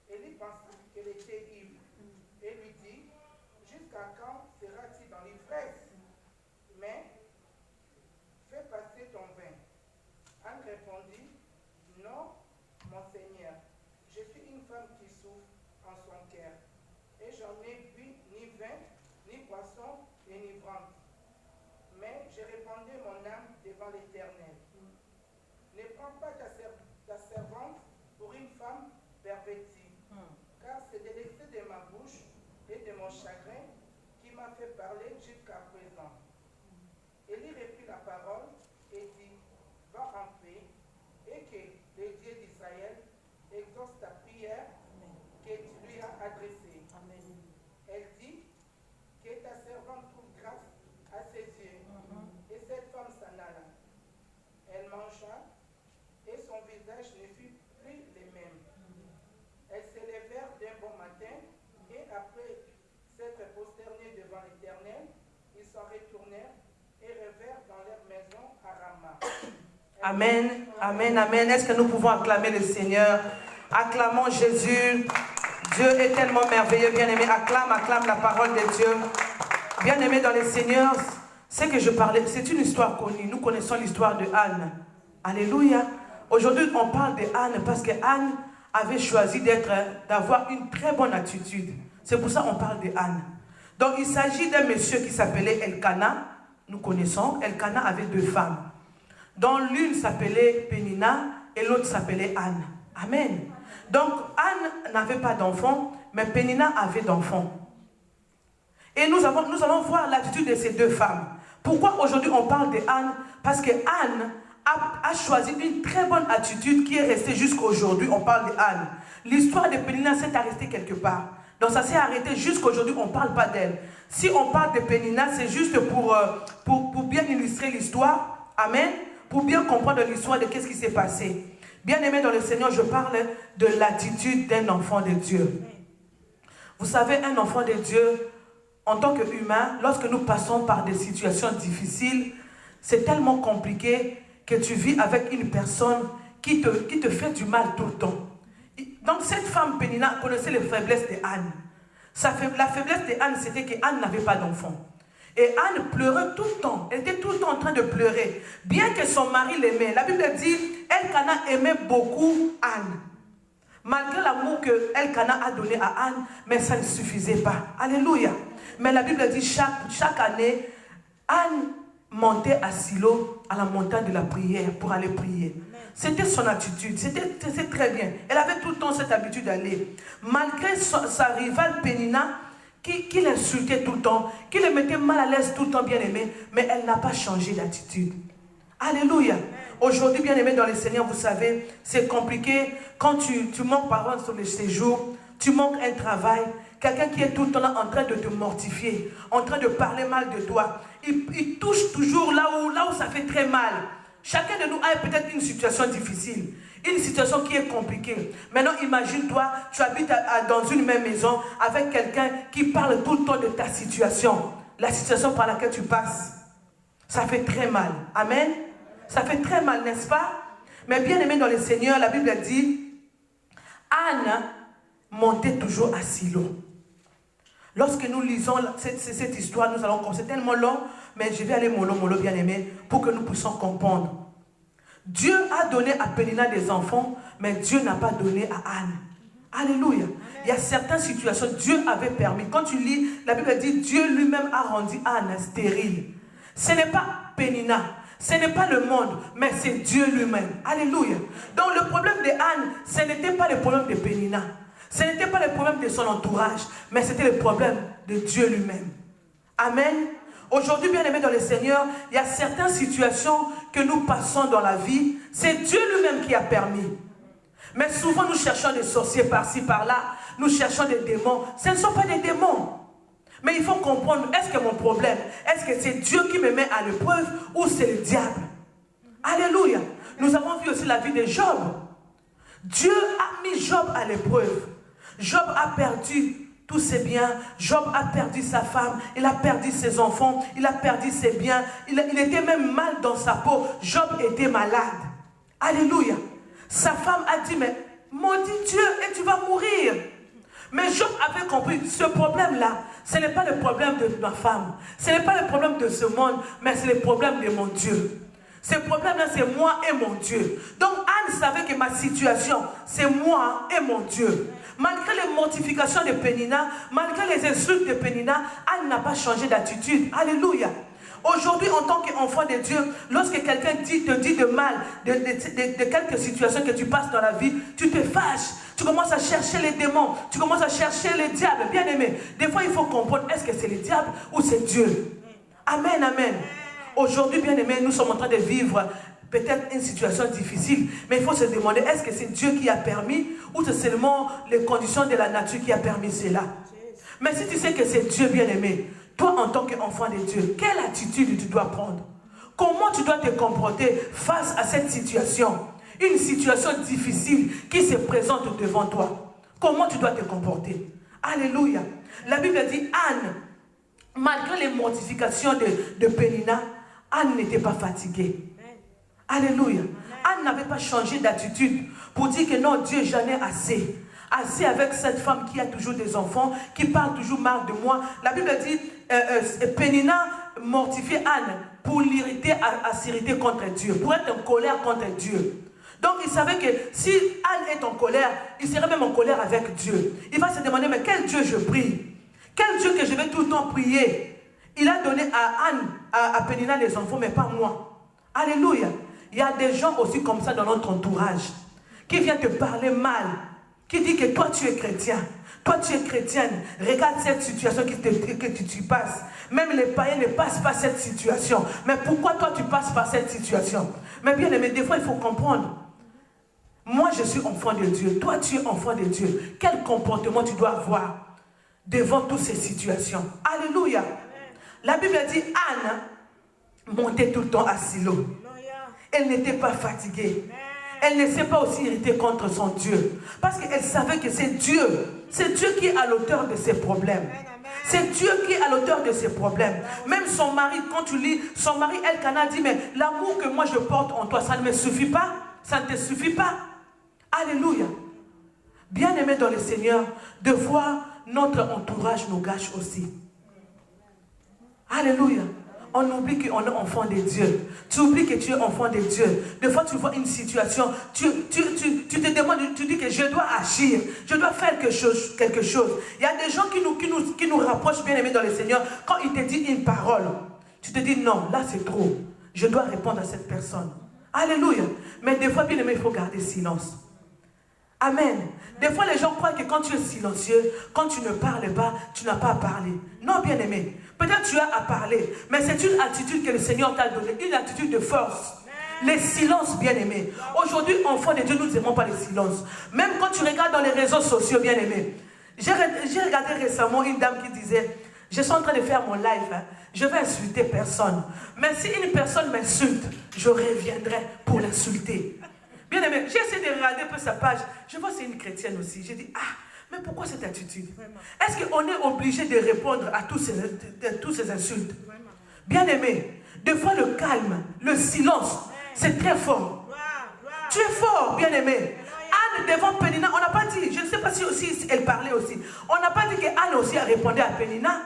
Élie pensa qu'elle était ivre et lui dit, jusqu'à quand seras-tu dans l'ivresse? Mais fais passer ton vin. Anne répondit, non, mon Seigneur, je suis une femme qui souffre en son cœur, et j'en ai bu ni vin, ni boisson enivrante. Mais je répandais mon âme devant l'Éternel. Ne prends pas ta servante pour une femme pervertie, car c'est de l'excès de ma bouche et de mon chagrin qui m'a fait parler jusqu'à présent. Élie reprit la parole et dit, va en paix, et que le Dieu d'Israël exauce ta prière que tu lui as adressée. Amen. Elle dit, que ta servante trouve grâce à ses yeux. Et cette femme s'en alla. Elle mangea, et son visage ne fut plus le même. Elles se levèrent d'un bon matin, et après s'être prosternés devant l'Éternel, ils s'en retournèrent et revinrent dans leur maison à Rama. Amen, amen, amen. Est-ce que nous pouvons acclamer le Seigneur? Acclamons Jésus. Dieu est tellement merveilleux, bien-aimé. Acclame la parole de Dieu. Bien-aimé dans le Seigneur, ce que je parlais, c'est une histoire connue. Nous connaissons l'histoire de Anne. Alléluia. Aujourd'hui, on parle de Anne parce que Anne avait choisi d'avoir une très bonne attitude. C'est pour ça qu'on parle de Anne. Donc, il s'agit d'un monsieur qui s'appelait Elkana. Nous connaissons. Elkana avait 2 femmes, dont l'une s'appelait Pénina et l'autre s'appelait Anne. Amen. Donc, Anne n'avait pas d'enfant, mais Pénina avait d'enfants. Et nous allons voir l'attitude de ces 2 femmes. Pourquoi aujourd'hui on parle de Anne? Parce que Anne a choisi une très bonne attitude qui est restée jusqu'à aujourd'hui. On parle de Anne. L'histoire de Pénina s'est arrêtée quelque part. Donc ça s'est arrêté jusqu'à aujourd'hui, on ne parle pas d'elle. Si on parle de Pénina, c'est juste pour bien illustrer l'histoire. Amen. Pour bien comprendre l'histoire de qu'est-ce qui s'est passé. Bien-aimé dans le Seigneur, je parle de l'attitude d'un enfant de Dieu. Vous savez, un enfant de Dieu, en tant qu'humain, lorsque nous passons par des situations difficiles, c'est tellement compliqué que tu vis avec une personne qui te fait du mal tout le temps. Donc cette femme Pénina connaissait les faiblesses de Anne. La faiblesse de Anne, c'était qu'Anne n'avait pas d'enfant. Et Anne pleurait tout le temps. Elle était tout le temps en train de pleurer. Bien que son mari l'aimait. La Bible dit, Elkana aimait beaucoup Anne. Malgré l'amour que Elkana a donné à Anne, mais ça ne suffisait pas. Alléluia. Mais la Bible dit, chaque année, Anne montait à Silo, à la montagne de la prière, pour aller prier. C'était son attitude. C'était très bien. Elle avait tout le temps cette habitude d'aller. Malgré sa rivale Pénina, qui l'insultait tout le temps, qui le mettait mal à l'aise tout le temps, bien-aimé, mais elle n'a pas changé d'attitude. Alléluia. Aujourd'hui, bien-aimé dans le Seigneur, vous savez, c'est compliqué quand tu manques par exemple sur le séjour, tu manques un travail, quelqu'un qui est tout le temps là en train de te mortifier, en train de parler mal de toi. Il touche toujours là où ça fait très mal. Chacun de nous a peut-être une situation difficile, une situation qui est compliquée. Maintenant, imagine-toi, tu habites dans une même maison avec quelqu'un qui parle tout le temps de ta situation, la situation par laquelle tu passes. Ça fait très mal. Amen. Ça fait très mal, n'est-ce pas? Mais bien aimé dans le Seigneur, la Bible dit, Anne montait toujours à Silo. Lorsque nous lisons cette histoire, nous allons, c'est tellement long, mais je vais aller mollo bien aimé, pour que nous puissions comprendre. Dieu a donné à Pénina des enfants, mais Dieu n'a pas donné à Anne. Alléluia. Il y a certaines situations, Dieu avait permis. Quand tu lis, la Bible dit, Dieu lui-même a rendu Anne stérile. Ce n'est pas Pénina, ce n'est pas le monde, mais c'est Dieu lui-même. Alléluia. Donc le problème de Anne, ce n'était pas le problème de Pénina. Ce n'était pas le problème de son entourage, mais c'était le problème de Dieu lui-même. Amen. Aujourd'hui, bien aimé dans le Seigneur, il y a certaines situations que nous passons dans la vie. C'est Dieu lui-même qui a permis. Mais souvent, nous cherchons des sorciers par-ci, par-là. Nous cherchons des démons. Ce ne sont pas des démons. Mais il faut comprendre, est-ce que mon problème, est-ce que c'est Dieu qui me met à l'épreuve ou c'est le diable? Alléluia. Nous avons vu aussi la vie de Job. Dieu a mis Job à l'épreuve. Job a perdu tous ses biens. Job a perdu sa femme. Il a perdu ses enfants. Il a perdu ses biens. Il était même mal dans sa peau. Job était malade. Alléluia. Sa femme a dit, mais maudit Dieu et tu vas mourir. Mais Job avait compris, ce problème-là, ce n'est pas le problème de ma femme. Ce n'est pas le problème de ce monde, mais c'est le problème de mon Dieu. Ce problème-là, c'est moi et mon Dieu. Donc Anne savait que ma situation, c'est moi et mon Dieu. Malgré les mortifications de Pénina, malgré les insultes de Pénina, Anne n'a pas changé d'attitude. Alléluia. Aujourd'hui, en tant qu'enfant de Dieu, lorsque quelqu'un te dit de mal de quelques situations que tu passes dans la vie, tu te fâches, tu commences à chercher les démons, tu commences à chercher les diables. Bien aimé, des fois il faut comprendre, est-ce que c'est le diable ou c'est Dieu? Amen, amen. Aujourd'hui, bien aimé, nous sommes en train de vivre peut-être une situation difficile, mais il faut se demander, est-ce que c'est Dieu qui a permis ou c'est seulement les conditions de la nature qui a permis cela? Mais si tu sais que c'est Dieu, bien aimé, toi, en tant qu'enfant de Dieu, quelle attitude tu dois prendre? Comment tu dois te comporter face à cette situation? Une situation difficile qui se présente devant toi. Comment tu dois te comporter? Alléluia. La Bible dit, Anne, malgré les mortifications de Pénina, Anne n'était pas fatiguée. Alléluia. Anne n'avait pas changé d'attitude pour dire que non, Dieu, j'en ai assez. Assez avec cette femme qui a toujours des enfants, qui parle toujours mal de moi. La Bible dit, Pénina mortifiait Anne pour l'irriter, à s'irriter contre Dieu, pour être en colère contre Dieu. Donc il savait que si Anne est en colère, il serait même en colère avec Dieu. Il va se demander, mais quel Dieu je prie? Quel Dieu que je vais tout le temps prier? Il a donné à Anne, à Pénina les enfants, mais pas moi. Alléluia. Il y a des gens aussi comme ça dans notre entourage, qui viennent te parler mal, qui dit que toi tu es chrétien, toi tu es chrétienne, regarde cette situation que tu passes. Même les païens ne passent pas cette situation. Mais pourquoi toi tu passes par cette situation? Mais bien aimé, des fois il faut comprendre. Moi je suis enfant de Dieu, toi tu es enfant de Dieu. Quel comportement tu dois avoir devant toutes ces situations? Alléluia. La Bible dit Anne montait tout le temps à Silo. Elle n'était pas fatiguée. Elle ne s'est pas aussi irritée contre son Dieu. Parce qu'elle savait que c'est Dieu. C'est Dieu qui est à l'auteur de ses problèmes. C'est Dieu qui est à l'auteur de ses problèmes. Même son mari, quand tu lis, son mari Elkana dit, mais l'amour que moi je porte en toi, ça ne me suffit pas. Ça ne te suffit pas. Alléluia. Bien aimé dans le Seigneur, de voir notre entourage nous gâche aussi. Alléluia. On oublie qu'on est enfant de Dieu. Tu oublies que tu es enfant de Dieu. Des fois, tu vois une situation, tu te demandes, tu dis que je dois agir, je dois faire quelque chose. Il y a des gens qui nous rapprochent, bien aimés dans le Seigneur. Quand il te dit une parole, tu te dis non, là c'est trop. Je dois répondre à cette personne. Alléluia. Mais des fois, bien aimé, il faut garder silence. Amen. Des fois, les gens croient que quand tu es silencieux, quand tu ne parles pas, tu n'as pas à parler. Non, bien-aimé. Peut-être tu as à parler, mais c'est une attitude que le Seigneur t'a donnée, une attitude de force. Les silences, bien-aimés. Aujourd'hui, enfants de Dieu, nous n'aimons pas les silences. Même quand tu regardes dans les réseaux sociaux, bien-aimés. J'ai regardé récemment une dame qui disait, je suis en train de faire mon live, hein, je vais insulter personne. Mais si une personne m'insulte, je reviendrai pour l'insulter. Bien-aimé, j'ai essayé de regarder un peu sa page. Je vois que c'est une chrétienne aussi. J'ai dit, mais pourquoi cette attitude? Est-ce qu'on est obligé de répondre à tous ces insultes? Bien-aimé, des fois le calme, le silence, c'est très fort. Tu es fort, bien-aimé. Anne devant Pénina, on n'a pas dit, je ne sais pas si aussi elle parlait aussi. On n'a pas dit que Anne aussi a répondu à Pénina.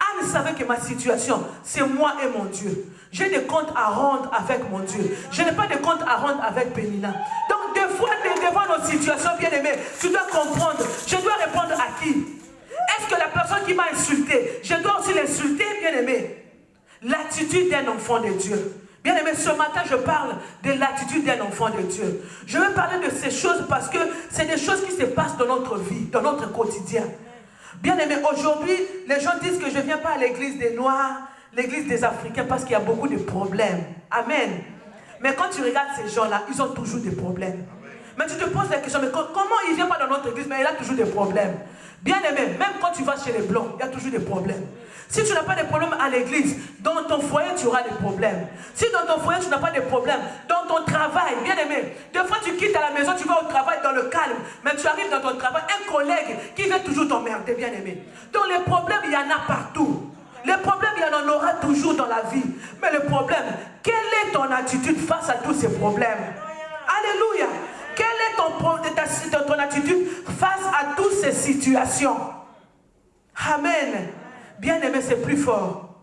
Anne savait que ma situation, c'est moi et mon Dieu. J'ai des comptes à rendre avec mon Dieu. Je n'ai pas de comptes à rendre avec Pénina. Donc, des fois, devant nos situations, bien-aimées, tu dois comprendre, je dois répondre à qui? Est-ce que la personne qui m'a insulté, je dois aussi l'insulter, bien-aimé? L'attitude d'un enfant de Dieu. Bien-aimé, ce matin, je parle de l'attitude d'un enfant de Dieu. Je veux parler de ces choses parce que c'est des choses qui se passent dans notre vie, dans notre quotidien. Bien-aimé, aujourd'hui, les gens disent que je ne viens pas à l'église des Noirs, l'église des Africains, parce qu'il y a beaucoup de problèmes. Amen. Mais quand tu regardes ces gens-là, ils ont toujours des problèmes. Mais tu te poses la question, mais comment il ne vient pas dans notre église, mais il a toujours des problèmes? Bien-aimé, même quand tu vas chez les Blancs, il y a toujours des problèmes. Si tu n'as pas de problèmes à l'église, dans ton foyer, tu auras des problèmes. Si dans ton foyer, tu n'as pas de problèmes, dans ton travail, bien-aimé, des fois tu quittes à la maison, tu vas au travail dans le calme, mais tu arrives dans ton travail, un collègue qui vient toujours t'emmerder, bien-aimé. Donc les problèmes, il y en a partout. Les problèmes, il y en aura toujours dans la vie. Mais le problème, quelle est ton attitude face à tous ces problèmes? Alléluia. Quelle est ton attitude face à toutes ces situations? Amen. Bien-aimé, c'est plus fort.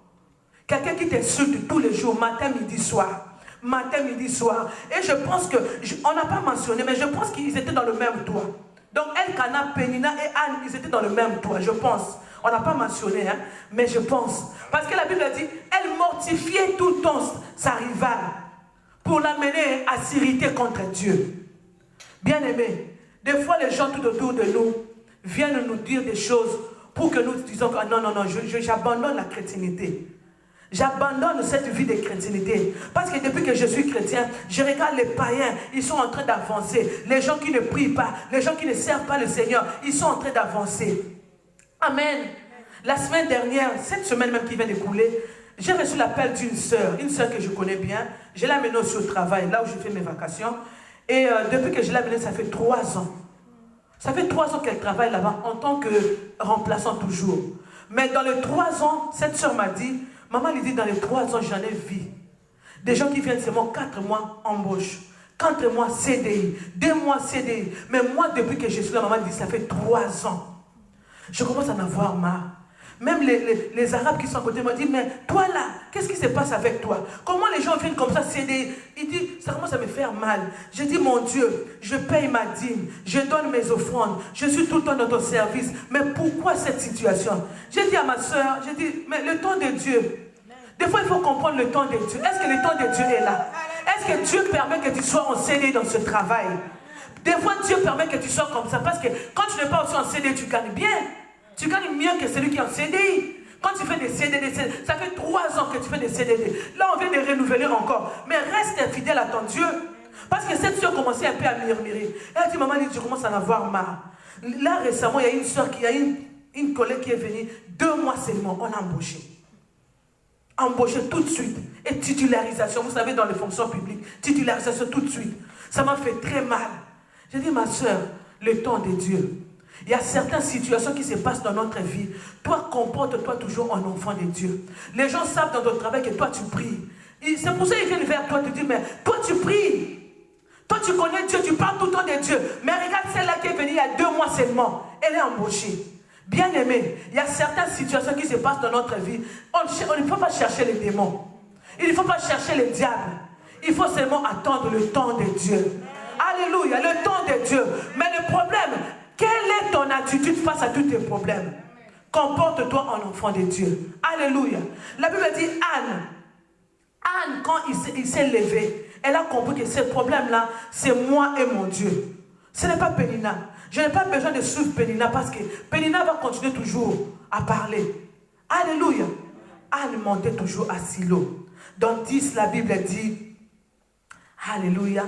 Quelqu'un qui t'insulte tous les jours, matin, midi, soir. Matin, midi, soir. Et je pense que, on n'a pas mentionné, mais je pense qu'ils étaient dans le même toit. Donc, Elkana, Pénina et Anne, ils étaient dans le même toit, je pense. On n'a pas mentionné, hein, mais je pense. Parce que la Bible dit, elle mortifiait tout le temps sa rivale pour l'amener à s'irriter contre Dieu. Bien-aimé, des fois les gens tout autour de nous viennent nous dire des choses pour que nous disions que non, j'abandonne la chrétienté. J'abandonne cette vie de chrétienté. Parce que depuis que je suis chrétien, je regarde les païens, ils sont en train d'avancer. Les gens qui ne prient pas, les gens qui ne servent pas le Seigneur, ils sont en train d'avancer. Amen. La semaine dernière, cette semaine même qui vient d'écouler, j'ai reçu l'appel d'une sœur que je connais bien. Je l'ai amenée aussi au travail, là où je fais mes vacations. Et depuis que je l'ai amenée, ça fait 3 ans. Ça fait 3 ans qu'elle travaille là-bas en tant que remplaçant toujours. Mais dans les 3 ans, cette sœur m'a dit, maman lui dit, dans les 3 ans, j'en ai vu. Des gens qui viennent seulement 4 mois embauche, 4 mois CDI, 2 mois CDI. Mais moi, depuis que je suis là, maman dit, ça fait 3 ans. Je commence à en avoir marre. Même les Arabes qui sont à côté m'ont dit, mais toi là, qu'est-ce qui se passe avec toi? Comment les gens viennent comme ça, CDI? Il dit, ça commence à me faire mal. Je dis, mon Dieu, je paye ma dîme, je donne mes offrandes, je suis tout le temps dans ton service. Mais pourquoi cette situation? J'ai dit à ma soeur, j'ai dit, mais le temps de Dieu, des fois il faut comprendre le temps de Dieu. Est-ce que le temps de Dieu est là? Est-ce que Dieu permet que tu sois en CDI dans ce travail? Des fois Dieu permet que tu sois comme ça, parce que quand tu n'es pas aussi en CDI, tu gagnes bien. Tu gagnes mieux que celui qui est en CDI. Quand tu fais des CDD, ça fait 3 ans que tu fais des CDD. Là, on vient de renouveler encore. Mais reste fidèle à ton Dieu. Parce que cette soeur commençait un peu à murmurer. Elle a dit, maman, je commence à en avoir marre. Là, récemment, il y a une soeur, il y a une collègue qui est venue. 2 mois seulement, on a embauché. Embauché tout de suite. Et titularisation, vous savez, dans les fonctions publiques. Titularisation tout de suite. Ça m'a fait très mal. J'ai dit, ma soeur, le temps de Dieu. Il y a certaines situations qui se passent dans notre vie. Toi, comporte-toi toujours en enfant de Dieu. Les gens savent dans ton travail que toi, tu pries. C'est pour ça qu'ils viennent vers toi te dire, mais toi, tu pries. Toi, tu connais Dieu, tu parles tout le temps de Dieu. Mais regarde celle-là qui est venue il y a 2 mois seulement. Elle est embauchée. Bien aimé, il y a certaines situations qui se passent dans notre vie. Il ne faut pas chercher les démons. Il ne faut pas chercher les diables. Il faut seulement attendre le temps de Dieu. Alléluia, le temps de Dieu. Mais le problème, quelle est ton attitude face à tous tes problèmes? Comporte-toi en enfant de Dieu. Alléluia. La Bible dit Anne, quand il s'est levé, elle a compris que ce problème-là, c'est moi et mon Dieu. Ce n'est pas Pénina. Je n'ai pas besoin de suivre Pénina parce que Pénina va continuer toujours à parler. Alléluia. Anne montait toujours à Silo. Dans 10, la Bible dit, Alléluia.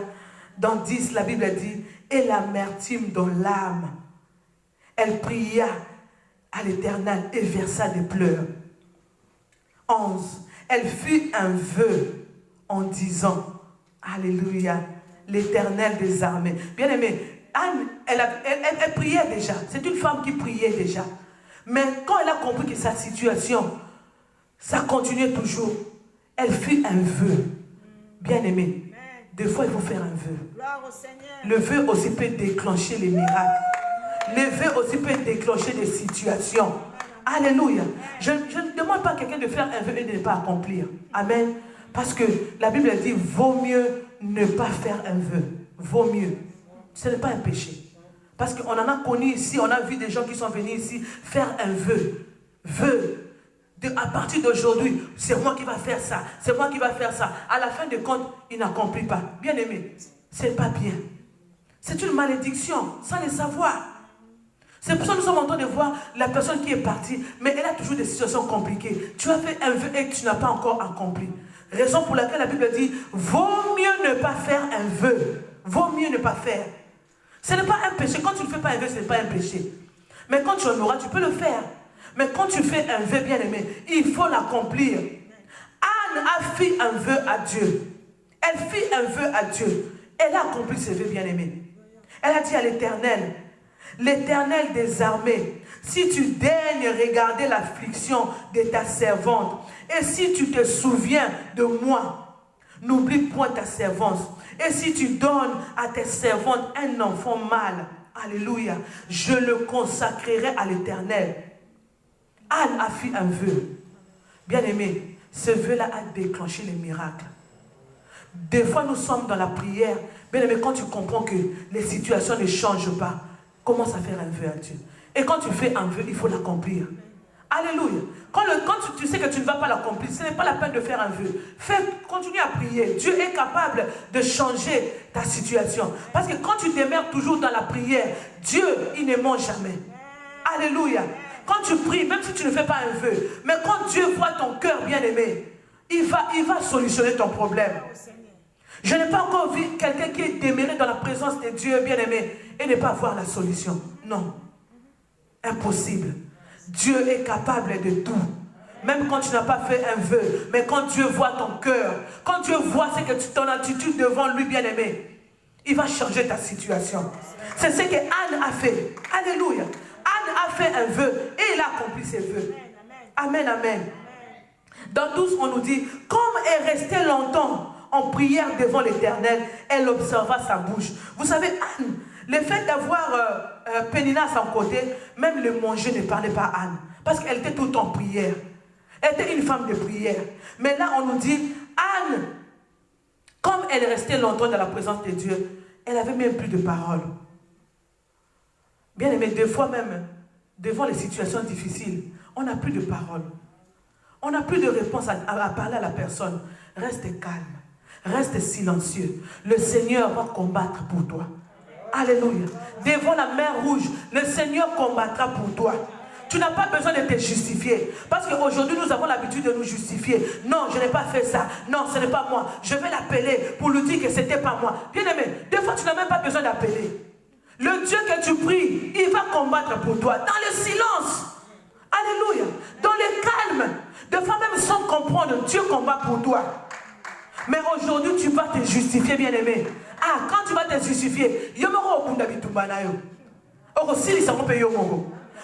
Dans 10, la Bible dit, et l'amertume dans l'âme. Elle pria à l'Éternel et versa des pleurs. 11. Elle fit un vœu en disant, Alléluia, l'Éternel des armées. Bien aimé, Anne, elle priait déjà. C'est une femme qui priait déjà. Mais quand elle a compris que sa situation, ça continuait toujours, elle fit un vœu. Bien aimé, des fois il faut faire un vœu. Le vœu aussi peut déclencher les miracles. Le vœu aussi peut déclencher des situations. Alléluia. Je ne demande pas à quelqu'un de faire un vœu et de ne pas accomplir. Amen. Parce que la Bible dit, vaut mieux ne pas faire un vœu. Vaut mieux. Ce n'est pas un péché. Parce qu'on en a connu ici, on a vu des gens qui sont venus ici faire un vœu. Vœu. À partir d'aujourd'hui, c'est moi qui va faire ça. C'est moi qui va faire ça. À la fin de compte, il n'accomplit pas. Bien aimé, c'est pas bien. C'est une malédiction, sans le savoir. C'est pour ça que nous sommes en train de voir la personne qui est partie, mais elle a toujours des situations compliquées. Tu as fait un vœu et tu n'as pas encore accompli. Raison pour laquelle la Bible dit, vaut mieux ne pas faire un vœu. Vaut mieux ne pas faire. Ce n'est pas un péché. Quand tu ne fais pas un vœu, ce n'est pas un péché. Mais quand tu en auras, tu peux le faire. Mais quand tu fais un vœu, bien aimé, il faut l'accomplir. Anne a fait un vœu à Dieu. Elle fit un vœu à Dieu. Elle a accompli ce vœu, bien aimé. Elle a dit à l'Éternel, l'Éternel des armées, si tu daignes regarder l'affliction de ta servante, et si tu te souviens de moi, n'oublie point ta servante. Et si tu donnes à tes servantes un enfant mâle, alléluia, je le consacrerai à l'Éternel. Anne a fait un vœu. Bien aimé, ce vœu-là a déclenché les miracles. Des fois, nous sommes dans la prière. Bien aimé, quand tu comprends que les situations ne changent pas, commence à faire un vœu à Dieu. Et quand tu fais un vœu, il faut l'accomplir. Alléluia. Quand tu sais que tu ne vas pas l'accomplir, ce n'est pas la peine de faire un vœu. Continue à prier. Dieu est capable de changer ta situation. Parce que quand tu demeures toujours dans la prière, Dieu, il ne ment jamais. Alléluia. Quand tu pries, même si tu ne fais pas un vœu, mais quand Dieu voit ton cœur bien-aimé, il va solutionner ton problème. Je n'ai pas encore vu quelqu'un qui est demeuré dans la présence de Dieu bien-aimé et ne pas voir la solution. Non. Impossible. Dieu est capable de tout. Même quand tu n'as pas fait un vœu, mais quand Dieu voit ton cœur, quand Dieu voit ton attitude devant lui bien-aimé, il va changer ta situation. C'est ce que Anne a fait. Alléluia. Anne a fait un vœu et il a accompli ses vœux. Amen, amen. Dans 12, on nous dit, comme elle restait longtemps en prière devant l'Éternel, elle observa sa bouche. Vous savez, Anne, le fait d'avoir Pénina à son côté, même le manger ne parlait pas à Anne. Parce qu'elle était tout le temps en prière. Elle était une femme de prière. Mais là, on nous dit, Anne, comme elle restait longtemps dans la présence de Dieu, elle n'avait même plus de parole. Bien aimé, des fois même, devant les situations difficiles, on n'a plus de parole. On n'a plus de réponse à parler à la personne. Reste calme. Reste silencieux. Le Seigneur va combattre pour toi. Alléluia. Devant la mer rouge, le Seigneur combattra pour toi. Tu n'as pas besoin de te justifier. Parce qu'aujourd'hui, nous avons l'habitude de nous justifier. Non, je n'ai pas fait ça. Non, ce n'est pas moi. Je vais l'appeler pour lui dire que ce n'était pas moi. Bien aimé, des fois, tu n'as même pas besoin d'appeler. Le Dieu que tu pries, il va combattre pour toi. Dans le silence. Alléluia. Dans le calme. Des fois, même sans comprendre, Dieu combat pour toi. Mais aujourd'hui, tu vas te justifier, bien aimé. Ah, quand tu vas te justifier,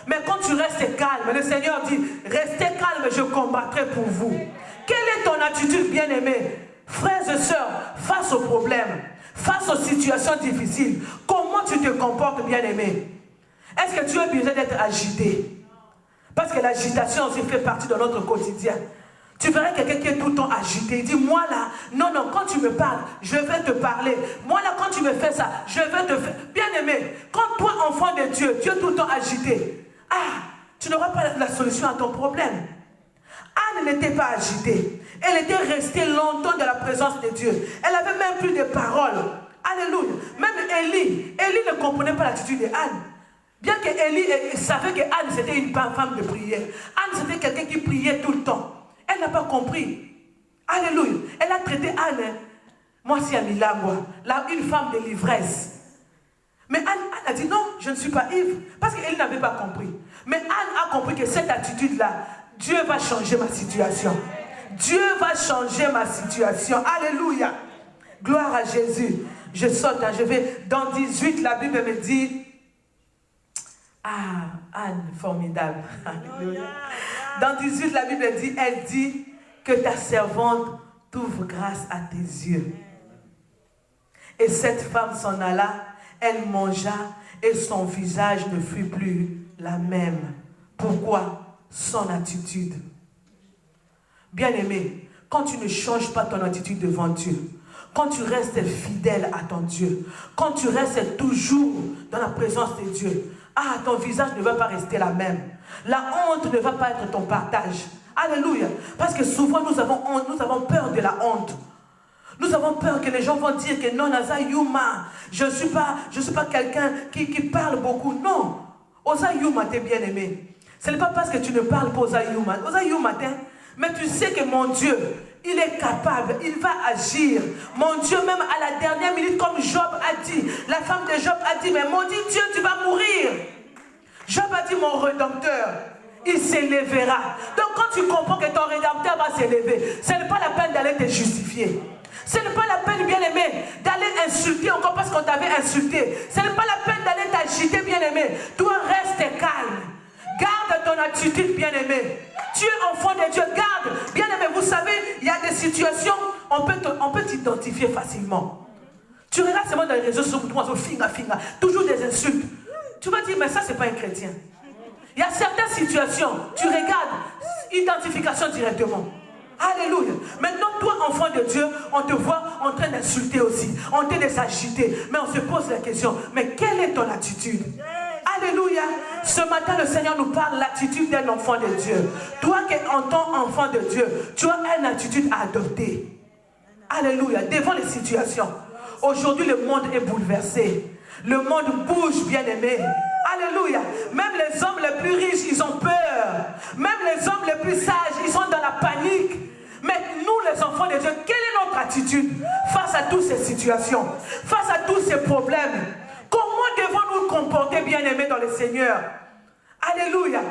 mais quand tu restes calme, le Seigneur dit, restez calme, je combattrai pour vous. Quelle est ton attitude, bien aimé? Frères et sœurs, face aux problèmes, face aux situations difficiles, comment tu te comportes, bien aimé? Est-ce que tu as besoin d'être agité? Parce que l'agitation aussi fait partie de notre quotidien. Tu verrais quelqu'un qui est tout le temps agité. Il dit, moi là, non, quand tu me parles, je vais te parler. Moi là, quand tu me fais ça, je vais te faire. Bien aimé, quand toi, enfant de Dieu, tu es tout le temps agité. Ah, tu n'auras pas la solution à ton problème. Anne n'était pas agitée. Elle était restée longtemps dans la présence de Dieu. Elle n'avait même plus de paroles. Alléluia. Même Élie ne comprenait pas l'attitude de Anne. Bien que Élie savait que Anne c'était une femme de prière. Anne c'était quelqu'un qui priait tout le temps. Elle n'a pas compris. Alléluia. Elle a traité Anne. Moi c'est Amilangwa, une femme de l'ivresse. Mais Anne a dit non, je ne suis pas ivre. Parce qu'elle n'avait pas compris. Mais Anne a compris que cette attitude-là, Dieu va changer ma situation. Dieu va changer ma situation. Alléluia. Gloire à Jésus. Je saute, je vais. Dans 18, la Bible me dit. Ah, Anne, formidable. Alléluia. Dans 18, la Bible dit, elle dit que ta servante t'ouvre grâce à tes yeux. Et cette femme s'en alla, elle mangea et son visage ne fut plus la même. Pourquoi? Son attitude. Bien-aimé, quand tu ne changes pas ton attitude devant Dieu, quand tu restes fidèle à ton Dieu, quand tu restes toujours dans la présence de Dieu, ton visage ne va pas rester la même. La honte ne va pas être ton partage. Alléluia. Parce que souvent nous avons honte, nous avons peur de la honte. Nous avons peur que les gens vont dire que non, Naza Yuma, je ne suis pas quelqu'un qui parle beaucoup. Non. Oza Yuma, t'es bien aimé. Ce n'est pas parce que tu ne parles pas Oza Yuma. Oza Yuma, mais tu sais que mon Dieu, il est capable, il va agir. Mon Dieu, même à la dernière minute, comme Job a dit, la femme de Job a dit, mais maudit Dieu, tu vas mourir. Job a dit, mon rédempteur, il s'élèvera. Donc quand tu comprends que ton rédempteur va s'élever, ce n'est pas la peine d'aller te justifier. Ce n'est pas la peine, bien-aimé, d'aller insulter encore parce qu'on t'avait insulté. Ce n'est pas la peine d'aller t'agiter, bien-aimé. Toi, reste calme. Garde ton attitude, bien-aimé. Tu es enfant de Dieu, garde. Bien-aimé, vous savez, il y a des situations, on peut t'identifier facilement. Tu regardes seulement dans les réseaux sociaux, toujours des insultes. Tu vas dire, mais ça, c'est pas un chrétien. Il y a certaines situations, tu regardes, identification directement. Alléluia. Maintenant, toi, enfant de Dieu, on te voit en train d'insulter aussi, en train de s'agiter. Mais on se pose la question, mais quelle est ton attitude? Alléluia. Ce matin, le Seigneur nous parle de l'attitude d'un enfant de Dieu. Toi qui es en tant qu'enfant de Dieu, tu as une attitude à adopter. Alléluia. Devant les situations. Aujourd'hui, le monde est bouleversé. Le monde bouge, bien-aimé. Alléluia. Même les hommes les plus riches, ils ont peur. Même les hommes les plus sages, ils sont dans la panique. Mais nous, les enfants de Dieu, quelle est notre attitude face à toutes ces situations, face à tous ces problèmes? Comment devons-nous nous comporter, bien-aimés dans le Seigneur? Alléluia.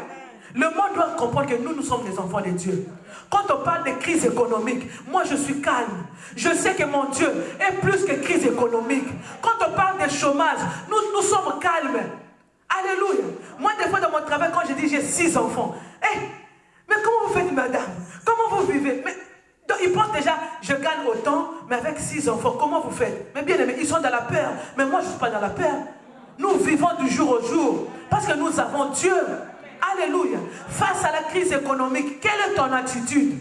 Le monde doit comprendre que nous sommes des enfants de Dieu. Quand on parle de crise économique, moi je suis calme. Je sais que mon Dieu est plus que crise économique. Quand on parle de chômage, nous sommes calmes. Alléluia. Moi, des fois dans mon travail, quand je dis j'ai 6 enfants, mais comment vous faites, madame? Comment vous vivez? Donc ils pensent déjà, je gagne autant, mais avec 6 enfants, comment vous faites? Mais bien aimé, ils sont dans la peur. Mais moi, je ne suis pas dans la peur. Nous vivons du jour au jour. Parce que nous avons Dieu. Alléluia. Face à la crise économique, quelle est ton attitude?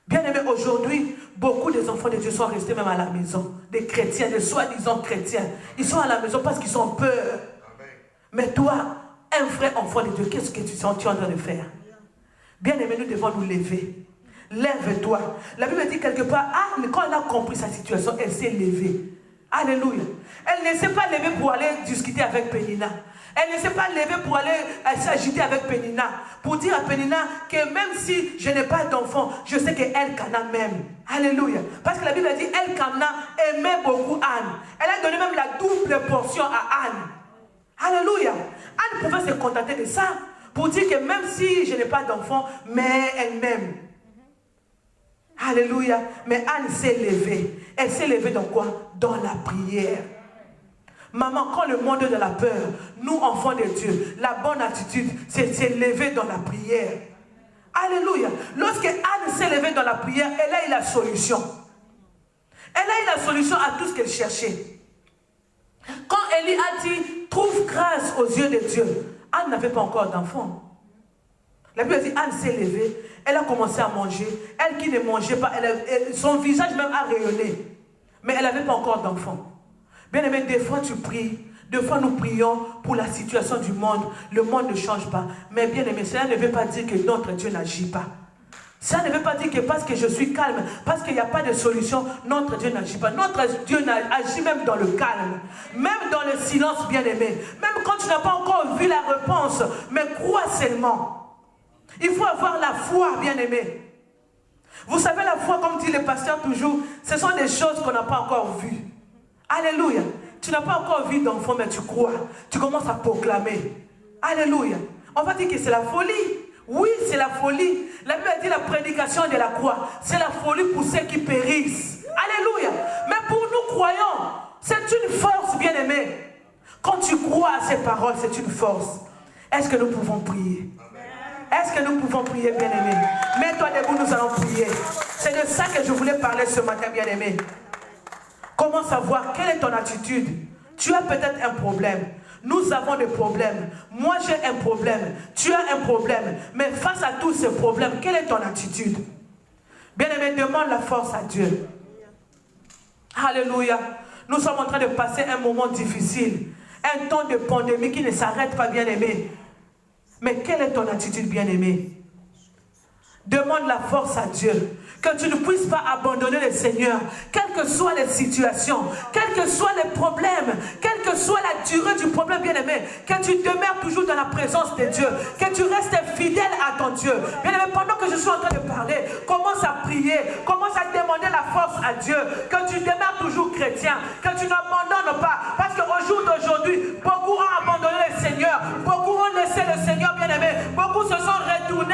Bien aimé, aujourd'hui, beaucoup des enfants de Dieu sont restés même à la maison. Des chrétiens, des soi-disant chrétiens. Ils sont à la maison parce qu'ils ont peur. Mais toi, un vrai enfant de Dieu, qu'est-ce que tu es en train de faire? Bien aimé, nous devons nous lever. Lève-toi. La Bible dit quelque part, mais quand elle a compris sa situation, elle s'est levée. Alléluia. Elle ne s'est pas levée pour aller discuter avec Pénina. Elle ne s'est pas levée pour aller s'agiter avec Pénina. Pour dire à Pénina que même si je n'ai pas d'enfant, je sais qu'Elkana m'aime. Alléluia. Parce que la Bible dit Elkana aimait beaucoup Anne. Elle a donné même la double portion à Anne. Alléluia. Anne pouvait se contenter de ça. Pour dire que même si je n'ai pas d'enfant, mais elle m'aime. Alléluia. Mais Anne s'est levée. Elle s'est levée dans quoi? Dans la prière. Maman, quand le monde est de la peur, nous, enfants de Dieu, la bonne attitude, c'est se lever dans la prière. Alléluia. Lorsque Anne s'est levée dans la prière, elle a eu la solution. Elle a eu la solution à tout ce qu'elle cherchait. Quand Élie a dit, trouve grâce aux yeux de Dieu, Anne n'avait pas encore d'enfant. La Bible dit, Anne s'est levée, elle a commencé à manger. Elle qui ne mangeait pas, son visage même a rayonné. Mais elle n'avait pas encore d'enfant. Bien aimé, des fois tu pries, des fois nous prions pour la situation du monde. Le monde ne change pas. Mais bien aimé, cela ne veut pas dire que notre Dieu n'agit pas. Ça ne veut pas dire que parce que je suis calme, parce qu'il n'y a pas de solution, notre Dieu n'agit pas. Notre Dieu agit même dans le calme, même dans le silence, bien-aimé. Même quand tu n'as pas encore vu la réponse, mais crois seulement. Il faut avoir la foi, bien-aimé. Vous savez, la foi, comme dit le pasteur toujours, ce sont des choses qu'on n'a pas encore vues. Alléluia. Tu n'as pas encore vu d'enfant, mais tu crois. Tu commences à proclamer. Alléluia. On va dire que c'est la folie. Oui, c'est la folie. La Bible dit la prédication de la croix. C'est la folie pour ceux qui périssent. Alléluia. Mais pour nous croyants, c'est une force, bien-aimée. Quand tu crois à ces paroles, c'est une force. Est-ce que nous pouvons prier? Est-ce que nous pouvons prier, bien-aimé? Mets-toi debout, nous allons prier. C'est de ça que je voulais parler ce matin, bien-aimé. Comment savoir quelle est ton attitude? Tu as peut-être un problème. Nous avons des problèmes. Moi, j'ai un problème. Tu as un problème. Mais face à tous ces problèmes, quelle est ton attitude? Bien-aimé, demande la force à Dieu. Alléluia. Nous sommes en train de passer un moment difficile. Un temps de pandémie qui ne s'arrête pas, bien-aimé. Mais quelle est ton attitude, bien-aimé? Demande la force à Dieu. Que tu ne puisses pas abandonner le Seigneur, quelles que soient les situations, quels que soient les problèmes, quelle que soit la durée du problème, bien-aimé, que tu demeures toujours dans la présence de Dieu, que tu restes fidèle à ton Dieu. Bien-aimé, pendant que je suis en train de parler, commence à prier, commence à demander la force à Dieu, que tu demeures toujours chrétien, que tu n'abandonnes pas, parce qu'au jour d'aujourd'hui, beaucoup ont abandonné le Seigneur, beaucoup ont laissé le Seigneur, bien-aimé, beaucoup se sont retournés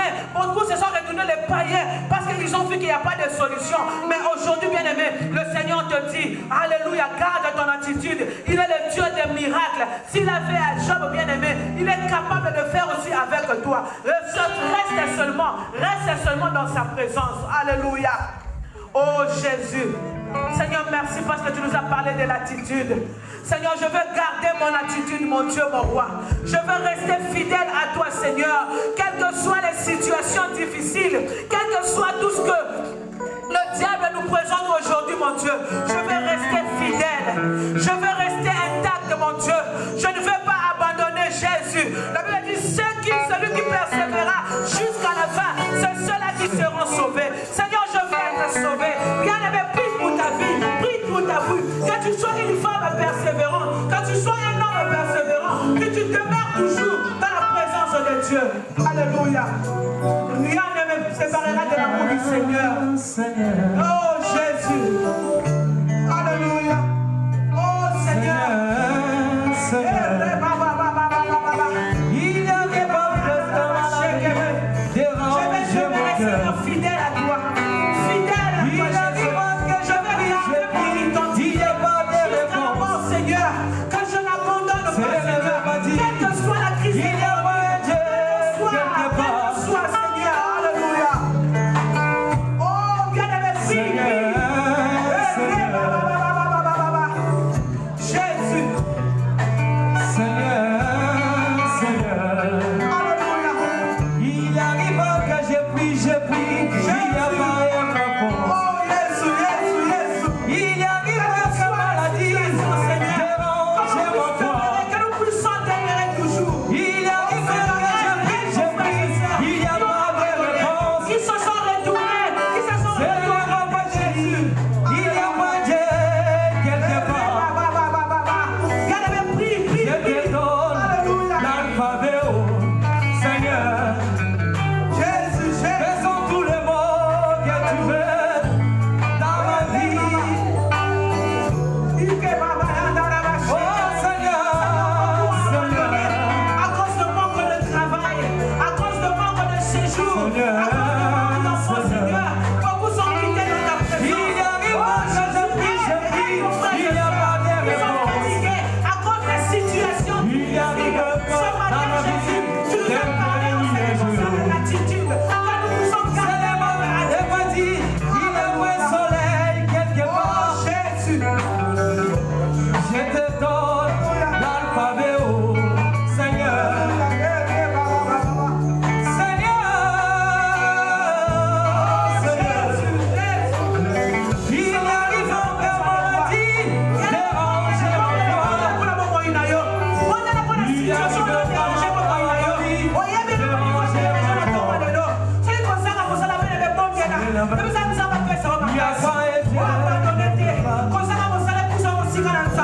les païens, parce qu'ils ont vu qu'il n'y a pas de solution. Mais aujourd'hui, bien-aimé, le Seigneur te dit, alléluia, garde ton attitude. Il est le Dieu des miracles. S'il a fait à Job, bien-aimé, il est capable de faire aussi avec toi. Reste seulement dans sa présence. Alléluia. Oh Jésus. Seigneur, merci parce que tu nous as parlé de l'attitude. Seigneur, je veux garder mon attitude, mon Dieu, mon roi. Je veux rester fidèle à toi, Seigneur. Quelles que soient les situations difficiles, quel que soit tout ce que le diable nous présente aujourd'hui, mon Dieu, je veux rester fidèle. Je veux rester intact, mon Dieu. Je ne veux pas abandonner Jésus. La Bible dit, celui qui persévérera jusqu'à la fin, c'est ceux-là qui seront sauvés. Seigneur, je veux être sauvé. Bien-aimé, prie pour ta vie, prie pour ta vie. Que tu sois une femme persévérante, que tu sois un homme persévérant, que tu demeures toujours dans la présence de Dieu. Alléluia. Rien ne me séparera de l'amour du Seigneur. Oh Jésus. Alléluia. Oh Seigneur. Il y a des bonnes je vais rester fidèle à toi. Fidèle à toi, Jésus. Je vais regarder mon identité jusqu'à la mort, Seigneur. Que je n'abandonne pas, Seigneur. Quelle que soit la crise, quelle que soit, Seigneur. Alléluia. Oh, bien-aimé, Seigneur. Jésus.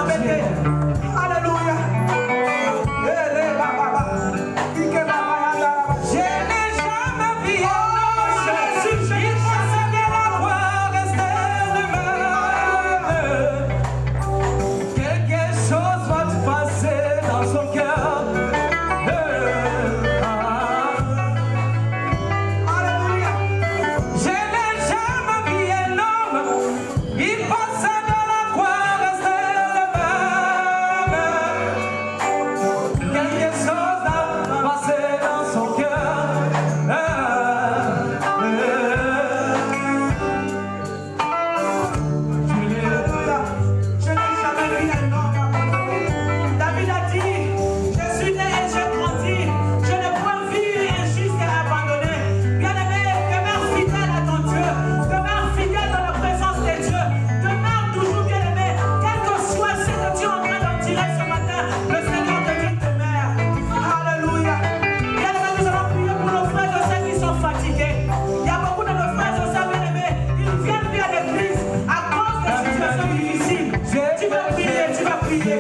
Alléluia. Je n'ai jamais vu un homme, Jésus, il possédait la foi, restait le même. Quelque chose va se passer dans son cœur. Alléluia. Je n'ai jamais vu un homme, il possédait la foi, restait le même. Quelque chose va passer dans son cœur. Je n'ai jamais vu un homme abandonné. David a dit, je suis né et j'ai grandi. Je n'ai point vu un juste abandonné. Bien-aimé, demeure fidèle à ton Dieu. Demeure fidèle dans la présence de Dieu. Demeure toujours bien-aimé. Quel que soit ce que tu es en train d'en tirer ce matin, le Seigneur te dit demeure. Alléluia. Bien-aimé, nous allons prier pour nos frères et sœurs qui sont fatigués. Il y a beaucoup de nos frères et sœurs bien-aimés. Ils viennent bien à l'église à cause de situations difficiles. Tu vas prier, tu vas prier.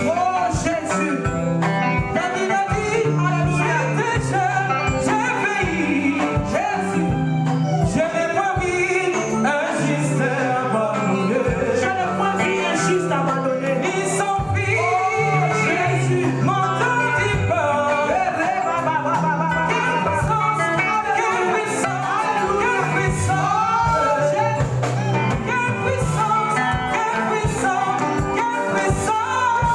Oh Jésus. David a dit, alléluia. J'ai failli, Jésus. Je n'ai pas vu un juste abandonné. Je n'ai pas vu un juste abandonné. Ni son fils. Oh Jésus. Mon Dieu dit pas. Quelle puissance, quelle puissance, quelle puissance. Quelle puissance, quelle puissance, quelle puissance.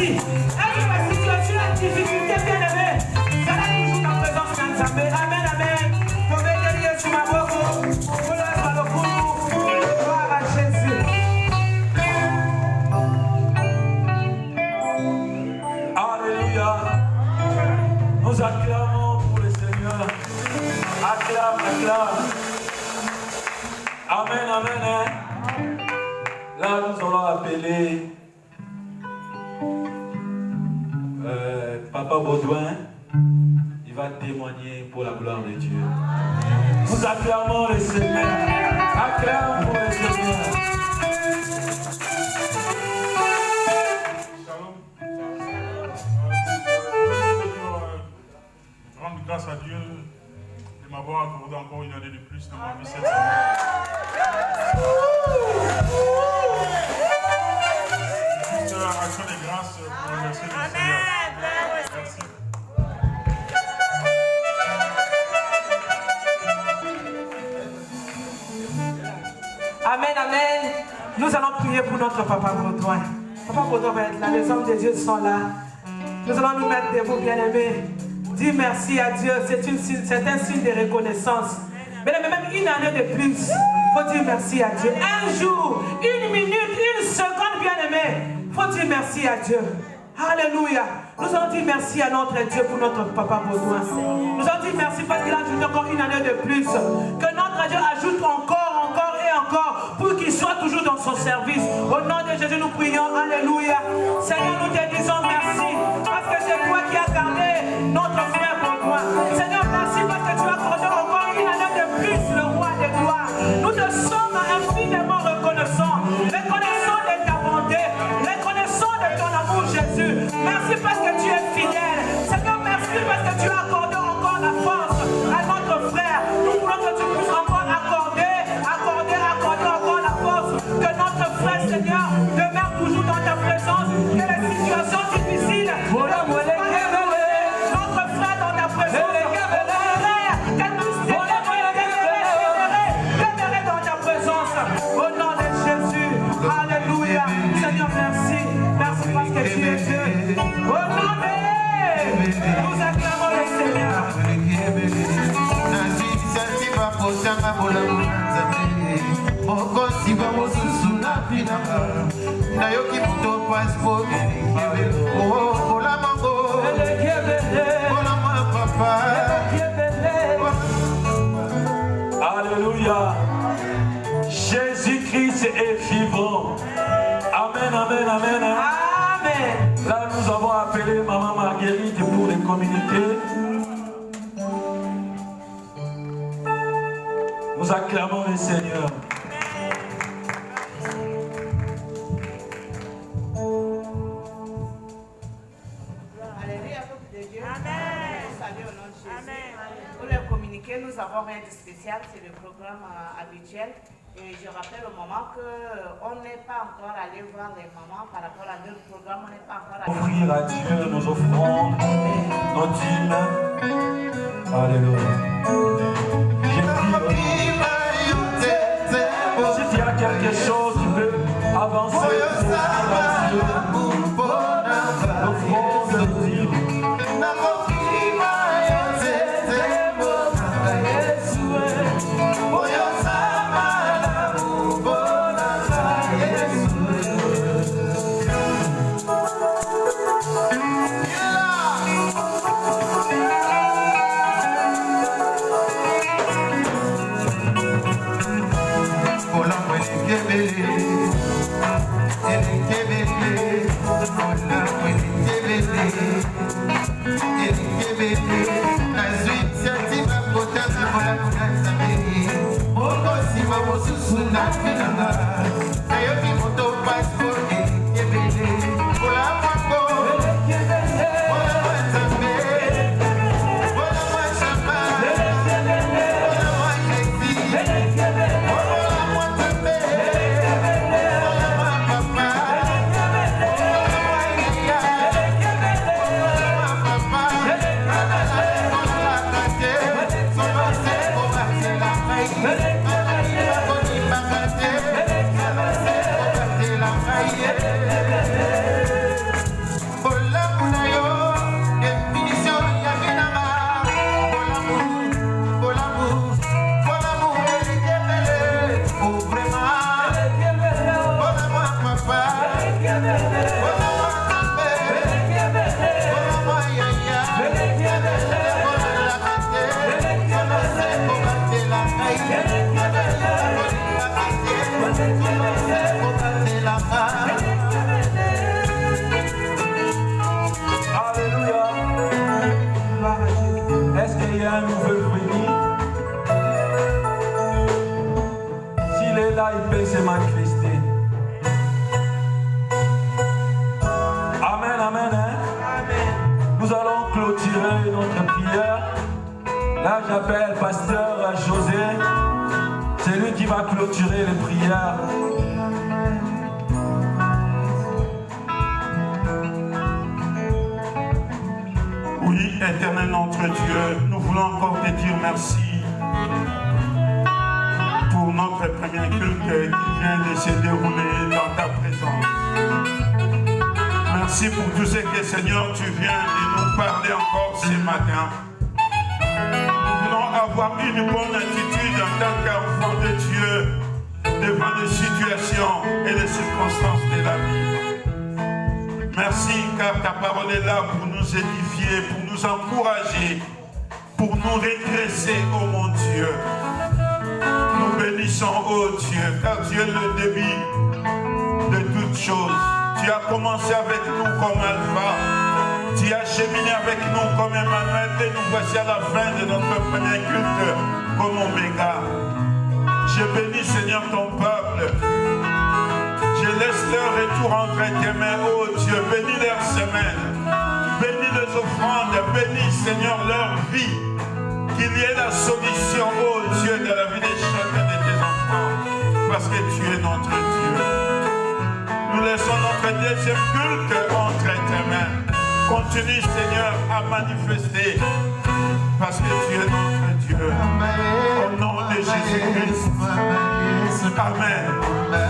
merci. Et que la situation, la difficulté, bien aimé, ça là toujours ta présence dans Zambé. Amen, amen. Pour m'aider sur ma boque, pour le coup, gloire à Jésus. Alléluia. Nous acclamons pour le Seigneur. Acclame, acclame. Amen, amen. Hein? Là, nous allons appeler Papa Baudouin. Il va témoigner pour la gloire de Dieu. Nous acclamons le Seigneur. Acclame pour le Seigneur. Rendre grâce à Dieu de m'avoir accordé encore une année de plus dans ma vie cette semaine. Juste action de grâce pour remercier le Seigneur. Merci. Amen, amen. Nous allons prier pour notre Papa Baudouin. Papa Baudouin va être là, les hommes de Dieu sont là. Nous allons nous mettre debout, bien-aimés. Dis merci à Dieu, c'est un signe de reconnaissance. Mais même une année de plus, il faut dire merci à Dieu. Un jour, une minute, une seconde, bien-aimé, il faut dire merci à Dieu. Alléluia. Nous allons dire merci à notre Dieu pour notre Papa Baudouin. Nous allons dire merci parce qu'il a ajouté encore une année de plus. Que notre Dieu ajoute encore et encore pour qu'il soit toujours dans son service. Au nom de Jésus, nous prions. Alléluia. Seigneur, nous te disons merci parce que c'est toi qui as gardé notre frère Baudouin. Seigneur, merci parce que tu as accordé encore une année de plus, le roi des gloires. Nous te sommes infiniment reconnaissants. Reconnaissants de ta bonté. Reconnaissants de ton amour, Jésus. Merci parce que tu es fidèle. Seigneur, merci parce que tu as accordé encore la force à notre frère. Nous voulons que tu puisses encore accorder encore la force. Que notre frère, Seigneur, demeure toujours dans ta présence. Que les situations difficiles, notre frère dans ta présence. Demeurer dans ta présence. Au nom de Jésus. Alléluia. Seigneur, merci. Merci parce que tu es Dieu. Au nom de nous acclamons le Seigneur. Alléluia. Jésus-Christ est vivant. Amen, amen, amen. Amen. Là, nous avons appelé Maman Marguerite pour les communiquer. Nous acclamons le Seigneur. Alléluia, peuple de Dieu. Amen. Salut au nom de Jésus. Amen. Pour les communiquer, nous avons rien de spécial, c'est le programme habituel. Et je rappelle au moment qu'on n'est pas encore allé voir les mamans par rapport à notre programme, on n'est pas encore allé. Offrir à Dieu nos offrandes, nos dîmes. Alléluia. Si tu as quelque chose, tu peux avancer. L'offrande, nos dîmes. clôturer les prières. Oui, éternel notre Dieu, nous voulons encore te dire merci pour notre premier culte qui vient de se dérouler dans ta présence. Merci pour tout ce que, Seigneur, tu viens de nous parler encore ce matin. Nous voulons avoir une bonne attitude en tant qu'enfant de Dieu devant les situations et les circonstances de la vie. Merci car ta parole est là pour nous édifier, pour nous encourager, pour nous redresser, oh mon Dieu. Nous bénissons, oh Dieu, car tu es le début de toutes choses. Tu as commencé avec nous comme Alpha. Tu as cheminé avec nous comme Emmanuel et nous voici à la fin de notre premier culte comme Oméga. Je bénis, Seigneur, ton peuple. Je laisse leur retour entre tes mains, oh Dieu. Bénis leur semaine. Bénis les offrandes. Bénis, Seigneur, leur vie. Qu'il y ait la solution, oh Dieu, dans la vie de chacun de tes enfants. Parce que tu es notre Dieu. Nous laissons notre deuxième culte entre tes mains. Continue, Seigneur, à manifester. Parce que tu es notre Dieu. Au nom de Jésus-Christ. Amen.